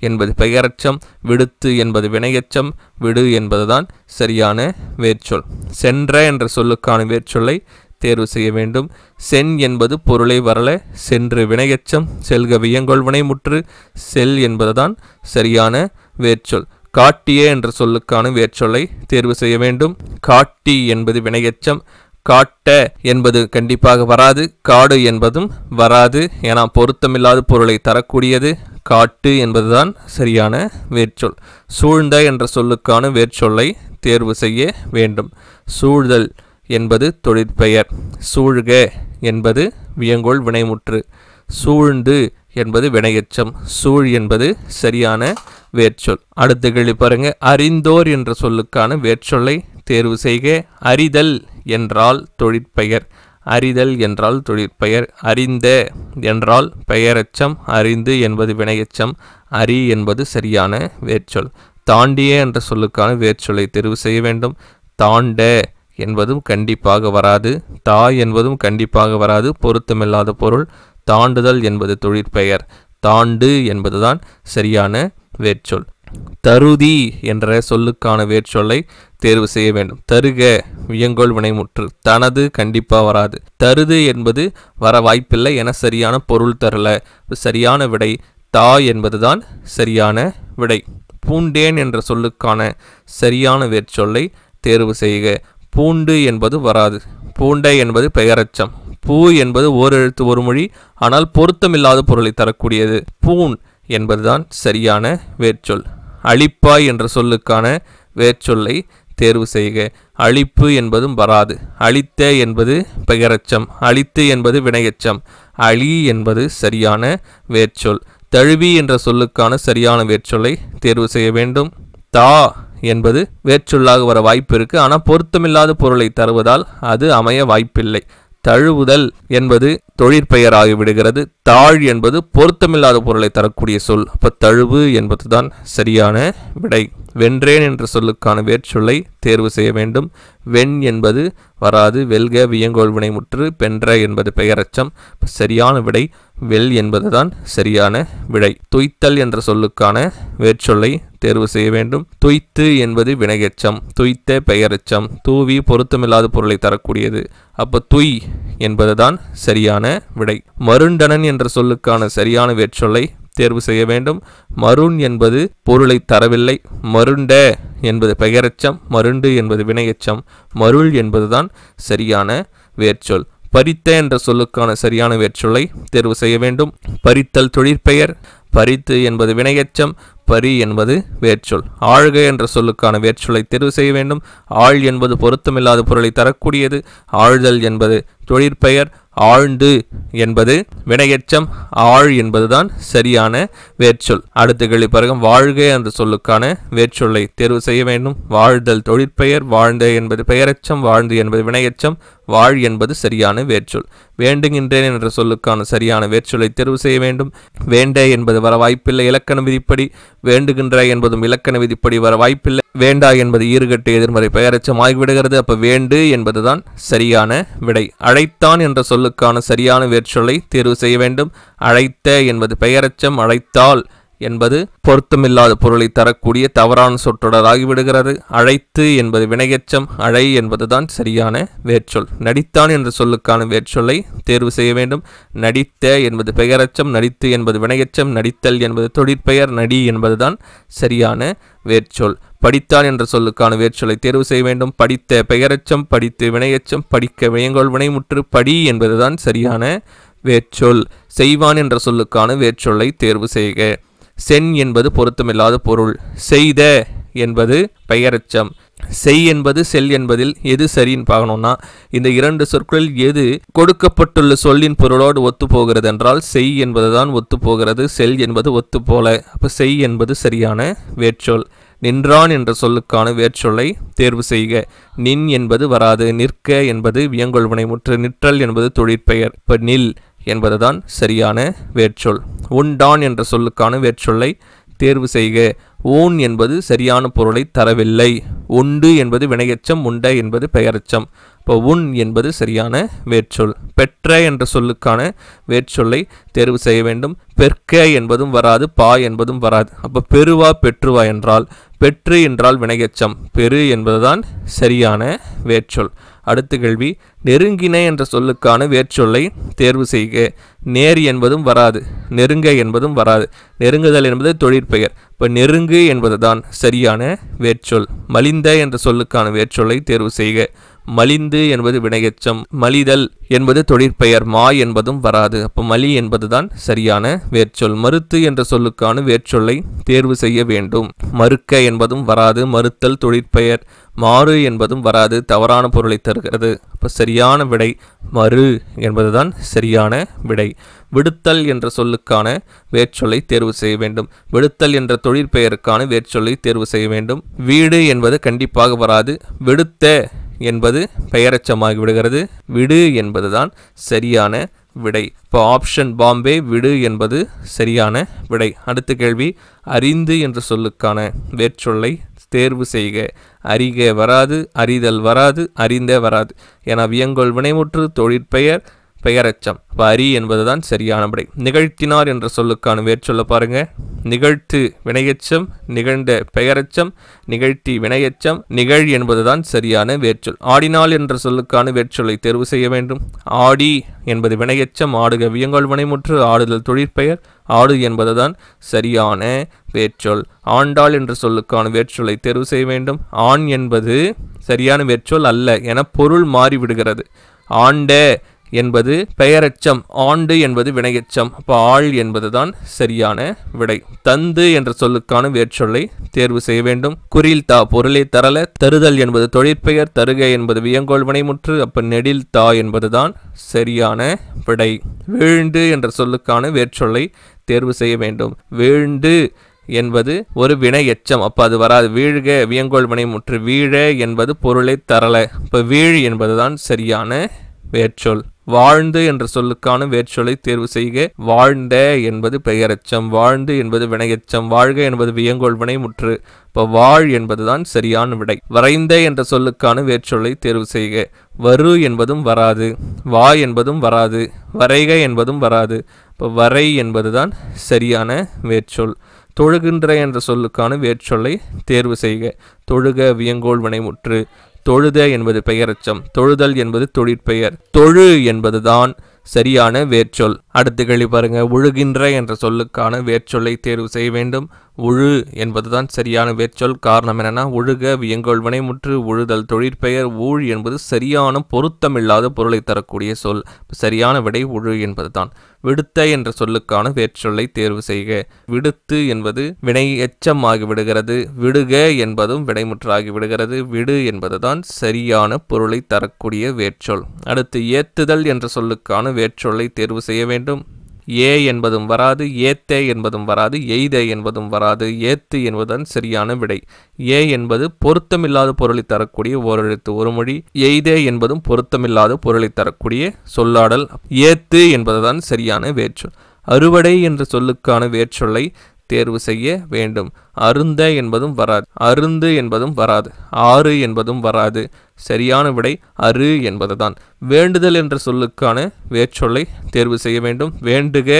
என்பது பெயரச்சம் விடுத்து என்பது வினையச்சம் விடு என்பதுதான் சரியான வேர்ச்சொல். சென்ற என்ற சொல்லுக்கான வேர்ச்சொல்லை தேர்வு செய்ய வேண்டும். சென் என்பது பொருளை வரல. சென்று வினையச்சம் செல்க வியங்கோள் வினைமுற்று செல் என்பதுதான் சரியான வேர்ச்சொல். காட்டிய என்ற சொல்லுக்கான வேர்ச்சொல்லை தேர்வு செய்ய வேண்டும். காட்டி என்பது வினையச்சம் காட்ட என்பது கண்டிப்பாக வராது. காடு என்பதும் வராது. ஏன்னா பொருத்தமில்லாத பொருளை தரக்கூடியது. காட்டு என்பதுதான் சரியான வேர்ச்சொல். சூழ்ந்த என்ற சொல்லுக்கான வேர்ச்சொல்லை தேர்வு செய்ய வேண்டும். சூழ்தல் என்பது தொழிற்பெயர். சூழ்க என்பது வியங்கோள் வினைமுற்று. சூழ்ந்து என்பது வினையெச்சம். சூழ் என்பது சரியான வேர்ச்சொல். அடுத்த கேள்வி பாருங்க. அறிந்தோர் என்ற சொல்லுக்கான வேர்ச்சொல்லை தேர்வு செய்க. அறிதல் என்றால் தொழிற்பெயர். அறிதல் என்றால் தொழிற்பெயர். அறிந்த என்றால் பெயரெச்சம். அறிந்து என்பது வினையெச்சம். அறி என்பது சரியான வேர்ச்சொல். தாண்டிய என்ற சொல்லுக்கான வேர்ச்சொல்லை தேர்வு செய்ய வேண்டும். தாண்ட என்பதும் கண்டிப்பாக வராது. தா என்பதும் கண்டிப்பாக வராது. பொருத்தமில்லாத பொருள். தாண்டுதல் என்பது தொழிற்பெயர். தாண்டு என்பதுதான் சரியான வேர்ச்சொல். தருதி என்ற சொல்லுக்கான வேர்ச்சொல்லை தேர்வு செய்ய வேண்டும். தருக வியங்கோள் வினைமுற்று. தனது கண்டிப்பாக வராது. தருது என்பது வர வாய்ப்பில்லை என சரியான பொருள் தரல. சரியான விடை தா என்பதுதான் சரியான விடை. பூண்டேன் என்ற சொல்லுக்கான சரியான வேர்ச்சொல்லை தேர்வு செய்க. பூண்டு என்பது வராது. பூண்டை என்பது பெயரச்சம். பூ என்பது ஓரெழுத்து ஒரு மொழி, ஆனால் பொருத்தமில்லாத பொருளை தரக்கூடியது. பூன் என்பதுதான் சரியான வேர்ச்சொல். அழிப்பாய் என்ற சொல்லுக்கான வேர்ச்சொல்லை தேர்வு செய்க. அழிப்பு என்பதும் வராது. அழித்த என்பது பெயரச்சம். அழித்து என்பது வினையெச்சம். அழி என்பது சரியான வேர்ச்சொல். தழுவி என்ற சொல்லுக்கான சரியான வேர்ச்சொல்லை தேர்வு செய்ய வேண்டும். தா என்பது வேர்ச்சொல்லாக வர வாய்ப்பு இருக்கு, ஆனால் பொருத்தமில்லாத பொருளை தருவதால் அது அமைய வாய்ப்பில்லை. தழுவுதல் என்பது தொழிற்பெயராகி விடுகிறது. தாழ் என்பது பொருத்தமில்லாத பொருளை தரக்கூடிய சொல். அப்ப தழுவு என்பதுதான் சரியான விடை. வென்றேன் என்ற சொல்லுக்கான வேர்ச்சொல்லை தேர்வு செய்ய வேண்டும். வெண் என்பது வராது. வெல்க வியங்கோள் வினைமுற்று. பென்ற என்பது பெயரச்சம். சரியான விடை வெல் என்பதுதான் சரியான விடை. துய்த்தல் என்ற சொல்லுக்கான வேர்ச்சொல்லை தேர்வு செய்ய வேண்டும். துய்த்து என்பது வினையெச்சம். துய்த்த பெயரெச்சம். தூவி பொருத்தமில்லாத பொருளை தரக்கூடியது. அப்ப துய் என்பதுதான் சரியான விடை. மருண்டனன் என்ற சொல்லுக்கான சரியான வேர்ச்சொல்லை தேர்வு செய்ய வேண்டும். மருண் என்பது பொருளை தரவில்லை. மருண்ட என்பது பெயரெச்சம். மருண்டு என்பது வினையெச்சம். மருள் என்பதுதான் சரியான வேர்ச்சொல். பறித்த என்ற சொல்லுக்கான சரியான வேர்ச்சொல்லை தேர்வு செய்ய வேண்டும். பறித்தல் தொழிற்பெயர். பறித்து என்பது வினையெச்சம். பரி என்பது வேர்ச்சொல். ஆழ்க என்ற சொல்லுக்கான வேர்ச்சொல்லை தேர்வு செய்ய வேண்டும். ஆழ் என்பது பொருத்தமில்லாத பொருளை தரக்கூடியது. ஆழ்தல் என்பது தொழிற்பெயர். ஆழ்ந்து என்பது வினையெச்சம். ஆழ் என்பதுதான் சரியான வேர்ச்சொல். அடுத்த கேள்வி பாருங்க. வாழ்க என்ற சொல்லுக்கான வேர்ச்சொல்லை தேர்வு செய்ய வேண்டும். வாழ்தல் தொழிற்பெயர். வாழ்ந்த என்பது பெயரெச்சம். வாழ்ந்து என்பது வினையெச்சம். வாழ் என்பது சரியான வேர்ச்சொல். வேண்டுகின்றேன் என்ற சொல்லுக்கான சரியான வேர்ச்சொல்லை தேர்வு செய்ய வேண்டும். வேண்ட என்பது வர வாய்ப்பில்லை இலக்கண விதிப்படி. வேண்டுகின்ற என்பதும் இலக்கண விதிப்படி வர வாய்ப்பில்லை. வேண்டா என்பது ஈறுகட்டு எதிர்மறை பெயரெச்சம் ஆகிவிடுகிறது. அப்ப வேண்டு என்பதுதான் சரியான விடை. அழைத்தான் என்ற சொல்லுக்கான சரியான வேர்ச்சொல்லை தேர்வு செய்ய வேண்டும். அழைத்த என்பது பெயரெச்சம். அழைத்தால் என்பது பொருத்தமில்லாத பொருளை தரக்கூடிய தவறான சொற்றொடர் ஆகிவிடுகிறது. அழைத்து என்பது வினையெச்சம். அழை என்பதுதான் சரியான வேர்ச்சொல். நடித்தான் என்ற சொல்லுக்கான வேர்ச்சொல்லை தேர்வு செய்ய வேண்டும். நடித்த என்பது பெயரெச்சம். நடித்து என்பது வினையெச்சம். நடித்தல் என்பது தொழிற்பெயர். நடி என்பதுதான் சரியான வேர்ச்சொல். படித்தான் என்ற சொல்லுக்கான வேர்ச்சொல்லை தேர்வு செய்ய வேண்டும். படித்த பெயரெச்சம். படித்து வினையெச்சம். படிக்க வியங்கோள் வினைமுற்று. படி என்பதுதான் சரியான வேர்ச்சொல். செய்வான் என்ற சொல்லுக்கான வேர்ச்சொல்லை தேர்வு செய்க. சென் என்பது பொருத்தமில்லாத பொருள். செய்த என்பது பெயரெச்சம். செய் என்பது செல் என்பதில் எது சரின்னு பார்க்கணும்னா, இந்த இரண்டு சொற்களில் எது கொடுக்கப்பட்டுள்ள சொல்லின் பொருளோடு ஒத்து போகிறது என்றால் செய் என்பதுதான் ஒத்து போகிறது. செல் என்பது ஒத்து போல. அப்ப செய் என்பது சரியான வேர்ச்சொல். நின்றான் என்ற சொல்லுக்கான வேர்ச்சொல்லை தேர்வு செய்க. நின் என்பது வராது. நிற்க என்பது வியங்கோள் வினைமுற்று. நிற்றல் என்பது தொழிற்பெயர். இப்ப நில் என்பதுதான் சரியான வேர்ச்சொல். உண்டான் என்ற சொல்லுக்கான வேர்ச்சொல்லை தேர்வு செய்க. ஊன் என்பது சரியான பொருளை தரவில்லை. உண்டு என்பது வினையெச்சம். உண்ட என்பது பெயரெச்சம். இப்போ உன் என்பது சரியான வேர்ச்சொல். பெற்ற என்ற சொல்லுக்கான வேர்ச்சொல்லை தேர்வு செய்ய வேண்டும். பெற்க என்பதும் வராது. பா என்பதும் வராது. அப்போ பெருவா பெற்றுவா என்றால் பெற்று என்றால் வினையெச்சம். பெரு என்பதுதான் சரியான வேர்ச்சொல். அடுத்த கேள்வி. நெருங்கின என்ற சொல்லுக்கான வேர்ச்சொல்லை தேர்வு செய்க. நேர் என்பதும் வராது. நெருங்க என்பதும் வராது. நெருங்குதல் என்பது தொழிற்பெயர். இப்போ நெருங்கு என்பதுதான் சரியான வேர்ச்சொல். மலிந்த என்ற சொல்லுக்கான வேர்ச்சொல்லை தேர்வு செய்க. மலிந்து என்பது வினையெச்சம், மலிதல் என்பது தொழிற்பெயர், மா என்பதும் வராது. அப்போ மலி என்பதுதான் சரியான வேர்ச்சொல். மறுத்து என்ற சொல்லுக்கான வேர்ச்சொல்லை தேர்வு செய்ய வேண்டும். மறுக்க என்பதும் வராது, மறுத்தல் தொழிற்பெயர். மாறு என்பதும் வராது, தவறான பொருளை தருகிறது. அப்போ சரியான விடை மறு என்பதுதான் சரியான விடை. விடுத்தல் என்ற சொல்லுக்கான வேர்ச்சொல்லை தேர்வு செய்ய வேண்டும். விடுத்தல் என்ற தொழிற்பெயருக்கான வேர்ச்சொல்லை தேர்வு செய்ய வேண்டும். வீடு என்பது கண்டிப்பாக வராது. விடுத்த என்பது பெயரச்சமாகி விடுகிறது. விடு என்பதுதான் சரியான விடை. இப்போ ஆப்ஷன் பாம்பே விடு என்பது சரியான விடை. அடுத்த கேள்வி, அறிந்து என்ற சொல்லுக்கான வேர்ச்சொல்லை தேர்வு செய்க. அறிக வராது, அறிதல் வராது, அறிந்த வராது. என வியங்கோல் வினைமுற்று தொழிற்பெயர் பெயரச்சம். இப்போ அரி என்பதுதான் சரியான விடை. நிகழ்த்தினார் என்ற சொல்லுக்கான வேர்ச்சொல்ல பாருங்க. நிகழ்த்து வினையச்சம், நிகழ்ந்த பெயரச்சம், நிகழ்த்தி வினையச்சம், நிகழ் என்பதுதான் சரியான வேர்ச்சொல். ஆடினாள் என்ற சொல்லுக்கான வேர்ச்சொல்லை தேர்வு செய்ய வேண்டும். ஆடி என்பது வினையச்சம், ஆடுக வியங்கோல் வினைமுற்று, ஆடுதல் தொழிற்பெயர், ஆடு என்பதுதான் சரியான வேர்ச்சொல். ஆண்டாள் என்ற சொல்லுக்கான வேர்ச்சொல்லை தேர்வு செய்ய வேண்டும். ஆண் என்பது சரியான வேர்ச்சொல் அல்ல என பொருள் மாறிவிடுகிறது. ஆண்ட என்பது பெயரச்சம், ஆண்டு என்பது வினையச்சம். அப்போ ஆள் என்பதுதான் சரியான விடை. தந்து என்ற சொல்லுக்கான வேர்ச்சொல்லை தேர்வு செய்ய வேண்டும். குறில் தா பொருளை தரல, தருதல் என்பது தொழிற்பெயர், தருக என்பது வியங்கோல் வினைமுற்று. அப்போ நெடில் தா என்பதுதான் சரியான விடை. வீழ்ந்து என்ற சொல்லுக்கான வேர்ச்சொல்லை தேர்வு செய்ய வேண்டும். வீழ்ந்து என்பது ஒரு வினை எச்சம், அப்போ அது வராது. வீழ்க வியங்கோல் வினைமுற்று, வீழ என்பது பொருளை தரல. இப்போ வீழ் என்பதுதான் சரியான வேர்ச்சொல். வாழ்ந்து என்ற சொல்லுக்கான வேர்ச்சொல்லை தேர்வு செய்க. வாழ்ந்த என்பது பெயரச்சம், வாழ்ந்து என்பது வினையச்சம், வாழ்க என்பது வியங்கோல் வினைமுற்று. இப்போ வாழ் என்பதுதான் சரியான விடை. வரைந்த என்ற சொல்லுக்கான வேர்ச்சொல்லை தேர்வு செய்க. வரு என்பதும் வராது, வா என்பதும் வராது, வரைக என்பதும் வராது. இப்போ வரை என்பதுதான் சரியான வேர்ச்சொல். தொழுகின்ற என்ற சொல்லுக்கான வேர்ச்சொல்லை தேர்வு செய்க. தொழுக வியங்கோல் வினைமுற்று, தொழுத என்பது பெயரச்சம், தொழுதல் என்பது தொழிற்பெயர், தொழு என்பதுதான் சரியான வேர்ச்சொல். அடுத்த கேள்வி பாருங்க. ஒழுகின்ற என்ற சொல்லுக்கான வேர்ச்சொல்லை தேர்வு செய்ய வேண்டும். உழு என்பதுதான் சரியான வேர்ச்சொல். காரணம் என்னன்னா, ஒழுக வியங்கோல் வினைமுற்று, உழுதல் தொழிற்பெயர், ஊழ் என்பது சரியான பொருத்தமில்லாத பொருளை தரக்கூடிய சொல். சரியான விடை உழு என்பதுதான். விடுத்த என்ற சொல்லுக்கான வேர்ச்சொல்லை தேர்வு செய்க. விடுத்து என்பது வினை எச்சமாகி விடுகிறது, விடுக என்பதும் விடைமுற்றாகி விடுகிறது. விடு என்பதுதான் சரியான பொருளை தரக்கூடிய வேர்ச்சொல். அடுத்து ஏத்துதல் என்ற சொல்லுக்கான வேர்ச்சொல்லை தேர்வு செய்ய வேண்டும். ஏ என்பதும் வராது, ஏத்தே என்பதும் வராது, எய்த என்பதும் வராது. ஏத்து என்பதுதான் சரியான விடை. ஏ என்பது பொருத்தமில்லாத பொருளை தரக்கூடிய ஓரெழுத்து ஒரு மொழி. எய்தே என்பதும் பொருத்தமில்லாத பொருளை தரக்கூடிய சொல்லாடல். ஏத்து என்பதுதான் சரியான வேர்ச்சொல். அறுவடை என்ற சொல்லுக்கான வேர்ச்சொல்லை தேர்வு செய்ய வேண்டும். அருந்த என்பதும் வராது, அருந்து என்பதும் வராது, ஆறு என்பதும் வராது. சரியான விடை அரு என்பதுதான். வேண்டுதல் என்ற சொல்லுக்கான வேர்ச்சொல்லை தேர்வு செய்ய வேண்டும். வேண்டுக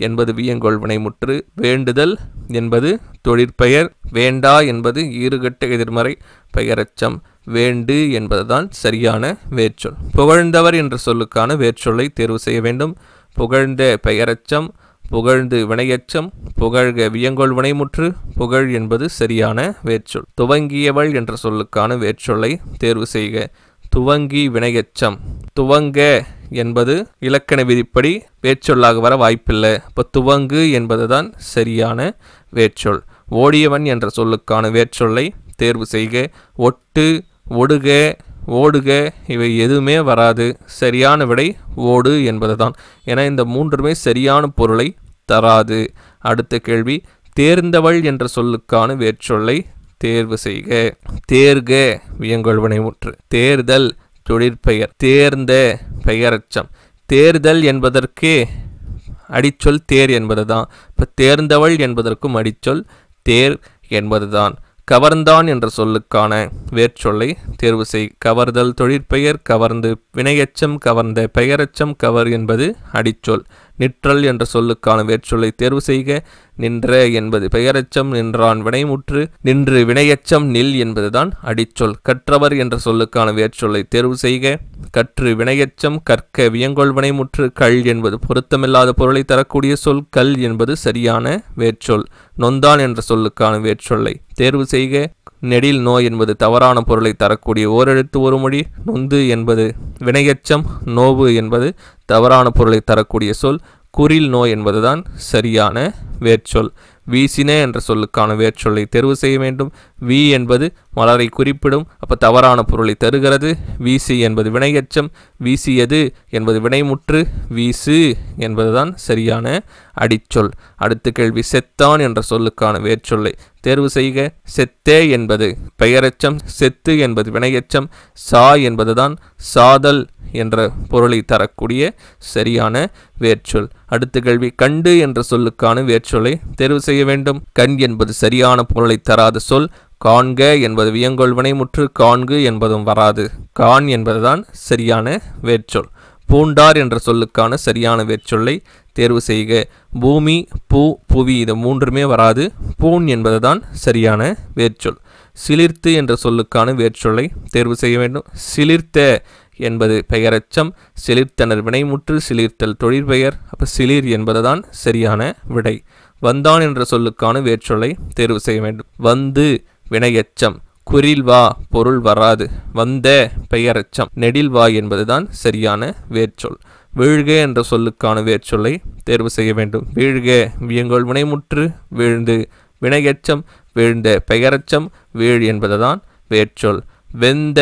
என்பது வியங்கோல் வினைமுற்று, வேண்டுதல் என்பது தொழிற்பெயர், வேண்டா என்பது ஈறுகட்ட எதிர்மறை பெயரச்சம், வேண்டு என்பதுதான் சரியான வேர்ச்சொல். புகழ்ந்தவர் என்ற சொல்லுக்கான வேர்ச்சொல்லை தேர்வு செய்ய வேண்டும். புகழ்ந்த பெயரச்சம், புகழ்ந்து வினையச்சம், புகழ்க வியங்கோல் வினைமுற்று, புகழ் என்பது சரியான வேர்ச்சொல். துவங்கியவள் என்ற சொல்லுக்கான வேர்ச்சொல்லை தேர்வு செய்க. துவங்கி வினையச்சம், துவங்க என்பது இலக்கண விதிப்படி வேர்ச்சொல்லாக வர வாய்ப்பில்லை. இப்போ துவங்கு என்பதுதான் சரியான வேர்ச்சொல். ஓடியவன் என்ற சொல்லுக்கான வேர்ச்சொல்லை தேர்வு செய்க. ஒட்டு, ஒடுக, ஓடுக இவை எதுவுமே வராது. சரியான விடை ஓடு என்பதுதான். ஏன்னா இந்த மூன்றுமே சரியான பொருளை தராது. அடுத்த கேள்வி, தேர்ந்தவள் என்ற சொல்லுக்கான வேர்ச்சொல்லை தேர்வு செய்க. தேர்க வியங்கோல் வினைமுற்று, தேர்தல் தொழிற்பெயர், தேர்ந்த பெயரச்சம். தேர்தல் என்பதற்கே அடிச்சொல் தேர் என்பதுதான். இப்போ தேர்ந்தவள் என்பதற்கும் அடிச்சொல் தேர் என்பதுதான். கவர்ந்தான் என்ற சொல்லுக்கான வேர்ச்சொல்லை தேர்வு செய். கவர்தல் தொழிற்பெயர், கவர்ந்து வினையச்சம், கவர்ந்த பெயரச்சம், கவர் என்பது அடிச்சொல். நிற்றல் என்ற சொல்லுக்கான வேர்ச்சொல்லை தேர்வு செய்க. நின்ற என்பது பெயரச்சம், நின்றான் வினைமுற்று, நின்று வினையச்சம், நில் என்பதுதான் அடிச்சொல். கற்றவர் என்ற சொல்லுக்கான வேர்ச்சொல்லை தேர்வு செய்க. கற்று வினையச்சம், கற்க வியங்கோல் வினைமுற்று, கள் என்பது பொருத்தமில்லாத பொருளை தரக்கூடிய சொல், கல் என்பது சரியான வேர்ச்சொல். நொந்தான் என்ற சொல்லுக்கான வேர்ச்சொல்லை தேர்வு செய்க. நெடில் நோ என்பது தவறான பொருளை தரக்கூடிய ஓரெழுத்து ஒரு மொழி. நொந்து என்பது வினையெச்சம். நோவு என்பது தவறான பொருளை தரக்கூடிய சொல். குறில் நோ என்பதுதான் சரியான வேர்ச்சொல். வீசின என்ற சொல்லுக்கான வேர்ச்சொல்லை தேர்வு செய்ய வேண்டும். வி என்பது மலரை குறிப்பிடும், அப்போ தவறான பொருளை தருகிறது. வீசி என்பது வினையெச்சம். வீசியது என்பது வினைமுற்று. வீசு என்பதுதான் சரியான அடிச்சொல். அடுத்த கேள்வி, செத்தான் என்ற சொல்லுக்கான வேர்ச்சொல்லை தேர்வு செய்க. செத்தே என்பது பெயரெச்சம். செத்து என்பது வினையெச்சம். சா என்பதுதான் சாதல் என்ற பொருளை தரக்கூடிய சரியான வேர்ச்சொல். அடுத்த கேள்வி, கண்டு என்ற சொல்லுக்கான வேர்ச்சொல்லை தேர்வு செய்ய வேண்டும். கண் என்பது சரியான பொருளை தராத சொல். காண்க என்பது வியங்கோள் வினைமுற்று. காண்கு என்பதும் வராது. கான் என்பதுதான் சரியான வேர்ச்சொல். பூண்டார் என்ற சொல்லுக்கான சரியான வேர்ச்சொல்லை தேர்வு செய்க. பூமி, பூ, புவி இது மூன்றுமே வராது. பூன் என்பதுதான் சரியான வேர்ச்சொல். சிலிர்த்து என்ற சொல்லுக்கான வேர்ச்சொல்லை தேர்வு செய்ய வேண்டும். சிலிர்த்த என்பது பெயரெச்சம். சிலிர்த்தனர் வினைமுற்று. சிலிர்த்தல் தொழிற்பெயர். அப்போ சிலிர் என்பதுதான் சரியான விடை. வந்தான் என்ற சொல்லுக்கான வேர்ச்சொல்லை தேர்வு செய்ய வேண்டும். வந்து வினையெச்சம். குறில் வா பொருள் வராது. வந்த பெயரெச்சம். நெடில் வா என்பதுதான் சரியான வேர்ச்சொல். வீழ்க என்ற சொல்லுக்கான வேர்ச்சொல்லை தேர்வு செய்ய வேண்டும். வீழ்க வியங்கோள் வினைமுற்று. வீழ்ந்து வினையெச்சம். வீழ்ந்த பெயரெச்சம். வீழ் என்பதுதான் வேர்ச்சொல். வெந்த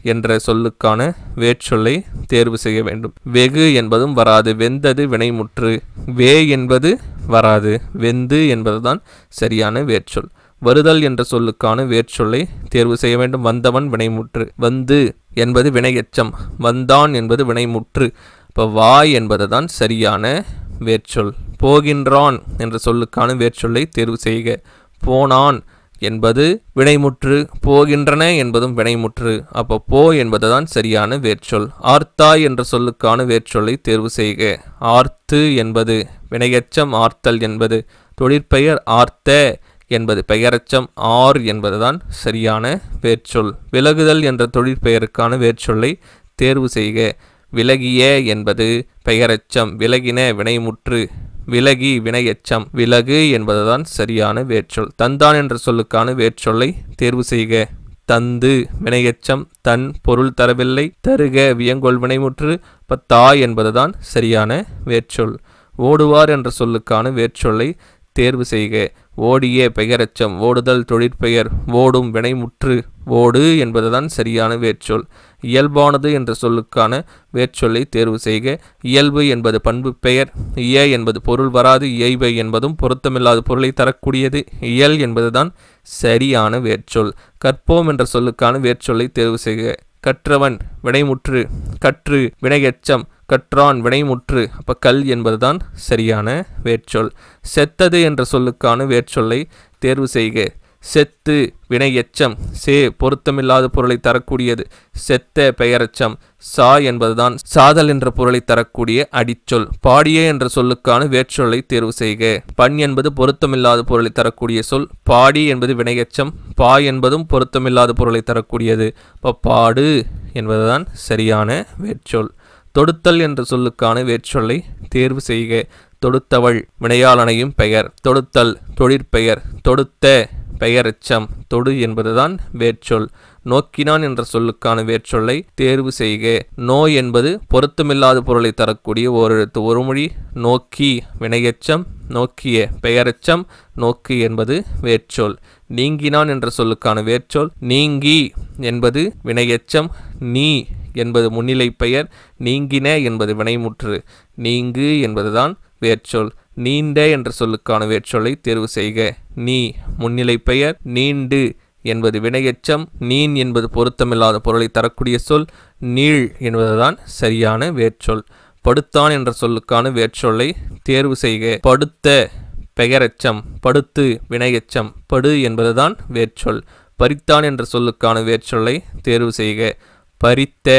என்ற சொல்லுக்கான வேர்ச்சொல்லை தேர்வு செய்ய வேண்டும். வெகு என்பதும் வராது. வெந்தது வினைமுற்று. வே என்பது வராது. வெந்து என்பதுதான் சரியான வேர்ச்சொல். வருதல் என்ற சொல்லுக்கான வேர்ச்சொல்லை தேர்வு செய்ய வேண்டும். வந்தவன் வினைமுற்று. வந்து என்பது வினையெச்சம். வந்தான் என்பது வினைமுற்று. இப்போ வா என்பதுதான் சரியான வேர்ச்சொல். போகின்றான் என்ற சொல்லுக்கான வேர்ச்சொல்லை தேர்வு செய்க. போனான் என்பது வினைமுற்று. போகின்றன என்பதும் வினைமுற்று. அப்போ போ என்பதுதான் சரியான வேர்ச்சொல். ஆர்த்தாய் என்ற சொல்லுக்கான வேர்ச்சொல்லை தேர்வு செய்க. ஆர்த்து என்பது வினையெச்சம். ஆர்த்தல் என்பது தொழிற்பெயர். ஆர்த்த என்பது பெயரெச்சம். ஆர் என்பதுதான் சரியான வேர்ச்சொல். விலகுதல் என்ற தொழிற்பெயருக்கான வேர்ச்சொல்லை தேர்வு செய்க. விலகிய என்பது பெயரெச்சம். விலகின வினைமுற்று. விலகி வினையெச்சம். விலகு என்பதுதான் சரியான வேர்ச்சொல். தந்தான் என்ற சொல்லுக்கான வேர்ச்சொல்லை தேர்வு செய்க. தந்து வினையெச்சம். தன் பொருள் தரவில்லை. தருக வியங்கோள் வினைமுற்று. தா என்பதுதான் சரியான வேர்ச்சொல். ஓடுவார் என்ற சொல்லுக்கான வேர்ச்சொல்லை தேர்வு செய்க. ஓடிய பெயரெச்சம். ஓடுதல் தொழிற்பெயர். ஓடும் வினைமுற்று. ஓடு என்பதுதான் சரியான வேர்ச்சொல். இயல்பானது என்ற சொல்லுக்கான வேர்ச்சொல்லை தேர்வு செய்க. இயல்பு என்பது பண்பு பெயர். இய என்பது பொருள் வராது. இயைபை என்பதும் பொருத்தமில்லாத பொருளை தரக்கூடியது. இயல் என்பதுதான் சரியான வேர்ச்சொல். கற்போம் என்ற சொல்லுக்கான வேர்ச்சொல்லை தேர்வு செய்க. கற்றவன் வினைமுற்று. கற்று வினையெச்சம். கற்றான் வினைமுற்று. அப்போ கல் என்பதுதான் சரியான வேர்ச்சொல். செத்தது என்ற சொல்லுக்கான வேர்ச்சொல்லை தேர்வு செய்க. செத்து வினையெச்சம். சே பொருத்தமில்லாத பொருளை தரக்கூடியது. செத்த பெயரெச்சம். சா என்பதுதான் சாதல் என்ற பொருளை தரக்கூடிய அடிச்சொல். பாடிய என்ற சொல்லுக்கான வேர்ச்சொல்லை தேர்வு செய்க. பண் என்பது பொருத்தமில்லாத பொருளை தரக்கூடிய சொல். பாடி என்பது வினையெச்சம். பா என்பதும் பொருத்தமில்லாத பொருளை தரக்கூடியது. இப்போ பாடு என்பதுதான் சரியான வேர்ச்சொல். தொடுத்தல் என்ற சொல்லுக்கான வேர்ச்சொல்லை தேர்வு செய்க. தொடுத்தவள் வினையாளனையும் பெயர். தொடுத்தல் தொழிற்பெயர். தொடுத்த பெயரெச்சம். தொடு என்பதுதான் வேர்ச்சொல். நோக்கினான் என்ற சொல்லுக்கான வேர்ச்சொல்லை தேர்வு செய்க. நோய் என்பது பொருத்தமில்லாத பொருளை தரக்கூடிய ஓரெழுத்து ஒரு மொழி. நோக்கி வினையெச்சம். நோக்கிய பெயரெச்சம். நோக்கு என்பது வேர்ச்சொல். நீங்கினான் என்ற சொல்லுக்கான வேர்ச்சொல். நீங்கி என்பது வினையெச்சம். நீ என்பது முன்னிலை பெயர். நீங்கின என்பது வினைமுற்று. நீங்கு என்பதுதான் வேர்ச்சொல். நீண்ட என்ற சொல்லுக்கான வேர்ச்சொல்லை தேர்வு செய்க. நீ முன்னிலை பெயர். நீண்டு என்பது வினையெச்சம். நீன் என்பது பொருத்தமில்லாத பொருளை தரக்கூடிய சொல். நீள் என்பதுதான் சரியான வேர்ச்சொல். படுத்தான் என்ற சொல்லுக்கான வேர்ச்சொல்லை தேர்வு செய்க. படுத்த பெயரெச்சம். படுத்து வினையெச்சம். படு என்பதுதான் வேர்ச்சொல். பறித்தான் என்ற சொல்லுக்கான வேர்ச்சொல்லை தேர்வு செய்க. பறித்த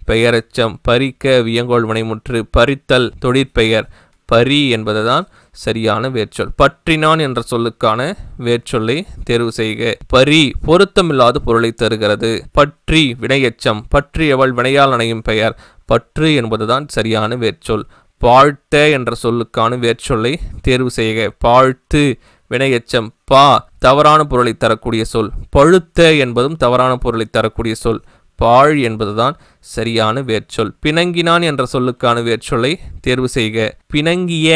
பெயரெச்சம். பறிக்க வியங்கோள் வினைமுற்று. பறித்தல் தொழிற்பெயர். பரி என்பதுதான் சரியான வேர்ச்சொல். பற்றினான் என்ற சொல்லுக்கான வேர்ச்சொல்லை தேர்வு செய்க. பரி பொருத்தமில்லாத பொருளை தருகிறது. பற்றி வினையெச்சம். பற்றியவள் வினையால் அணையும் பெயர். பற்று என்பதுதான் சரியான வேர்ச்சொல். வாழ்த்த என்ற சொல்லுக்கான வேர்ச்சொல்லை தேர்வு செய்க. பாழ்த்து வினையெச்சம். பா தவறான பொருளை தரக்கூடிய சொல். பழுத்த என்பதும் தவறான பொருளை தரக்கூடிய சொல். பாழ் என்பதுதான் சரியான வேர்ச்சொல். பிணங்கினான் என்ற சொல்லுக்கான வேர்ச்சொல்லை தேர்வு செய்க. பிணங்கிய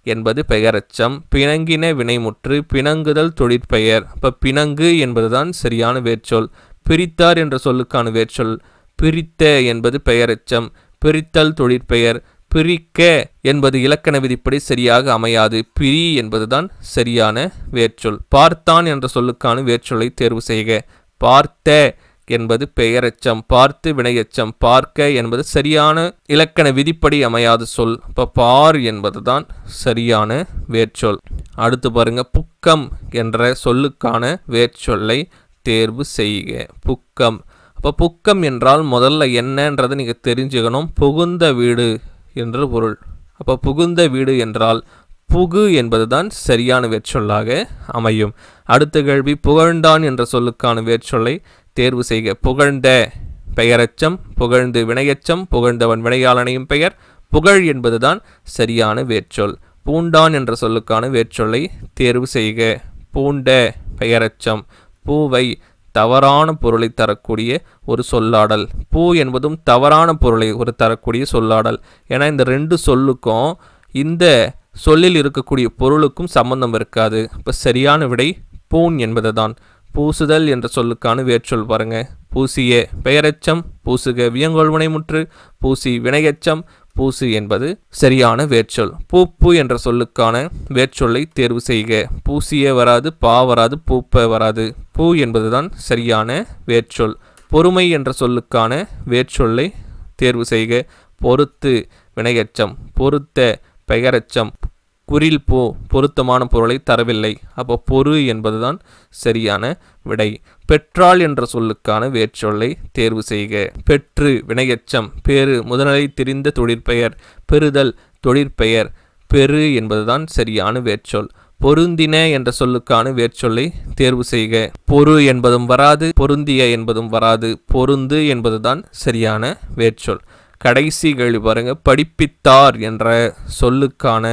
என்பது பெயரச்சம், பிணங்கின வினைமுற்று, பிணங்குதல் தொழிற்பெயர். அப்போ பிணங்கு என்பதுதான் சரியான வேர்ச்சொல். பிரித்தார் என்ற சொல்லுக்கான வேர்ச்சொல். பிரித்த என்பது பெயரச்சம், பிரித்தல் தொழிற்பெயர். பிரிக்க என்பது இலக்கண விதிப்படி சரியாக அமையாது. பிரி என்பதுதான் சரியான வேர்ச்சொல். பார்த்தான் என்ற சொல்லுக்கான வேர்ச்சொல்லை தேர்வு செய்க. பார்த்த என்பது பெயரச்சம், பார்த்து வினையச்சம். பார்க்க என்பது சரியான இலக்கண விதிப்படி அமையாத சொல். இப்போ பார் என்பதுதான் சரியான வேர்ச்சொல். அடுத்து பாருங்க, புக்கம் என்ற சொல்லுக்கான வேர்ச்சொல்லை தேர்வு செய்க. புக்கம். அப்போ புக்கம் என்றால் முதல்ல என்னன்றதை நீங்கள் தெரிஞ்சுக்கணும். புகுந்த வீடு என்று பொருள். அப்போ புகுந்த வீடு என்றால் புகு என்பதுதான் சரியான வேர்ச்சொல்லாக அமையும். அடுத்த கேள்வி, புகழ்ந்தான் என்ற சொல்லுக்கான வேர்ச்சொல்லை தேர்வு செய்க. புகழ்ந்த பெயரச்சம், புகழ்ந்து வினையச்சம், புகழ்ந்தவன் வினையாளனையும் பெயர். புகழ் என்பதுதான் சரியான வேர்ச்சொல். பூண்டான் என்ற சொல்லுக்கான வேர்ச்சொல்லை தேர்வு செய்க. பூண்ட பெயரச்சம், பூவை தவறான பொருளை தரக்கூடிய ஒரு சொல்லாடல். பூ என்பதும் தவறான பொருளை ஒரு தரக்கூடிய சொல்லாடல். ஏன்னா இந்த ரெண்டு சொல்லுக்கும் இந்த சொல்லில் இருக்கக்கூடிய பொருளுக்கும் சம்பந்தம் இருக்காது. இப்போ சரியான விடை பூன் என்பது தான். பூசுதல் என்ற சொல்லுக்கான வேர்ச்சொல் பாருங்க. பூசிய பெயரச்சம், பூசுக வியங்கோள் வினைமுற்று, பூசி வினையச்சம், பூசு என்பது சரியான வேர்ச்சொல். பூப்பு என்ற சொல்லுக்கான வேர்ச்சொல்லை தேர்வு செய்க. பூசிய வராது, பா வராது, பூப்ப வராது. பூ என்பதுதான் சரியான வேர்ச்சொல். பொறுமை என்ற சொல்லுக்கான வேர்ச்சொல்லை தேர்வு செய்க. பொறுத்து வினையச்சம், பொறுத்த பெயரச்சம், குறில் பூ பொருத்தமான பொருளை தரவில்லை. அப்போ பொறு என்பதுதான் சரியான விடை. பெற்றாள் என்ற சொல்லுக்கான வேர்ச்சொல்லை தேர்வு செய்க. பெற்று வினையச்சம், பேரு முதலை திரிந்த தொழிற்பெயர், பெறுதல் தொழிற்பெயர். பெரு என்பதுதான் சரியான வேர்ச்சொல். பொருந்தின என்ற சொல்லுக்கான வேர்ச்சொல்லை தேர்வு செய்க. பொரு என்பதும் வராது, பொருந்திய என்பதும் வராது. பொருந்து என்பதுதான் சரியான வேர்ச்சொல். கடைசி கேள்வி பாருங்க. படிப்பித்தார் என்ற சொல்லுக்கான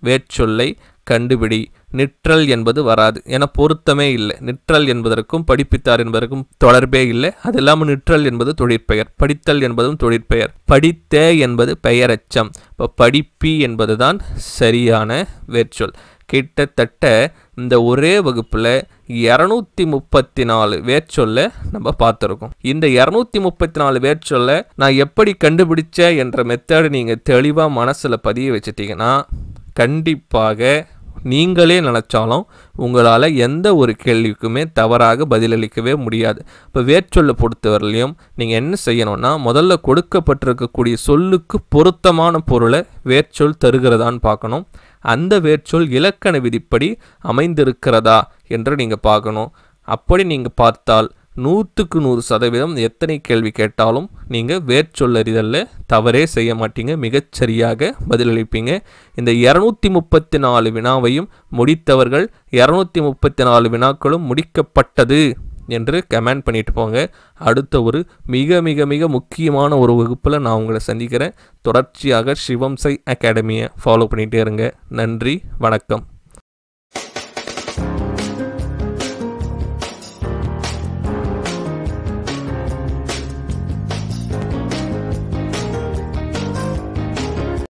வேர்ச்சொல்லை கண்டுபிடி. நிற்றல் என்பது வராது, என பொருத்தமே இல்லை. நிற்றல் என்பதற்கும் படிப்பித்தார் என்பதற்கும் தொடர்பே இல்லை. அது இல்லாமல் நிற்றல் என்பது தொழிற்பெயர், படித்தல் என்பதும் தொழிற்பெயர். படித்த என்பது பெயரச்சம். இப்போ படிப்பி என்பதுதான் சரியான வேர்ச்சொல். கிட்டத்தட்ட இந்த ஒரே வகுப்பில் 234 வேர்ச்சொல்லை நம்ம பார்த்துருக்கோம். இந்த 234 வேர்ச்சொல்லை நான் எப்படி கண்டுபிடிச்சேன் என்ற மெத்தடு நீங்கள் தெளிவாக மனசில் பதிய வச்சிட்டிங்கன்னா கண்டிப்பாக நீங்களே நினச்சாலும் உங்களால் எந்த ஒரு கேள்விக்குமே தவறாக பதிலளிக்கவே முடியாது. இப்போ வேர்ச்சொல்லை பொறுத்தவரையிலையும் நீங்கள் என்ன செய்யணும்னா, முதல்ல கொடுக்கப்பட்டிருக்கக்கூடிய சொல்லுக்கு பொருத்தமான பொருளை வேர்ச்சொல் தருகிறதான்னு பார்க்கணும். அந்த வேர்ச்சொல் இலக்கண விதிப்படி அமைந்திருக்கிறதா என்று நீங்கள் பார்க்கணும். அப்படி நீங்கள் பார்த்தால் 100க்கு 100% எத்தனை கேள்வி கேட்டாலும் நீங்கள் வேர்ச்சொல்லறிதலில் தவறே செய்ய மாட்டீங்க, மிகச்சரியாக பதிலளிப்பீங்க. இந்த 234 வினாவையும் முடித்தவர்கள் 234 வினாக்களும் முடிக்கப்பட்டது என்று கமெண்ட் பண்ணிட்டு போங்க. அடுத்த ஒரு மிக மிக மிக முக்கியமான ஒரு வகுப்பில் நான் உங்களை சந்திக்கிறேன். தொடர்ச்சியாக சிவம்சை அகாடமியை ஃபாலோ பண்ணிகிட்டே இருங்க. நன்றி, வணக்கம்.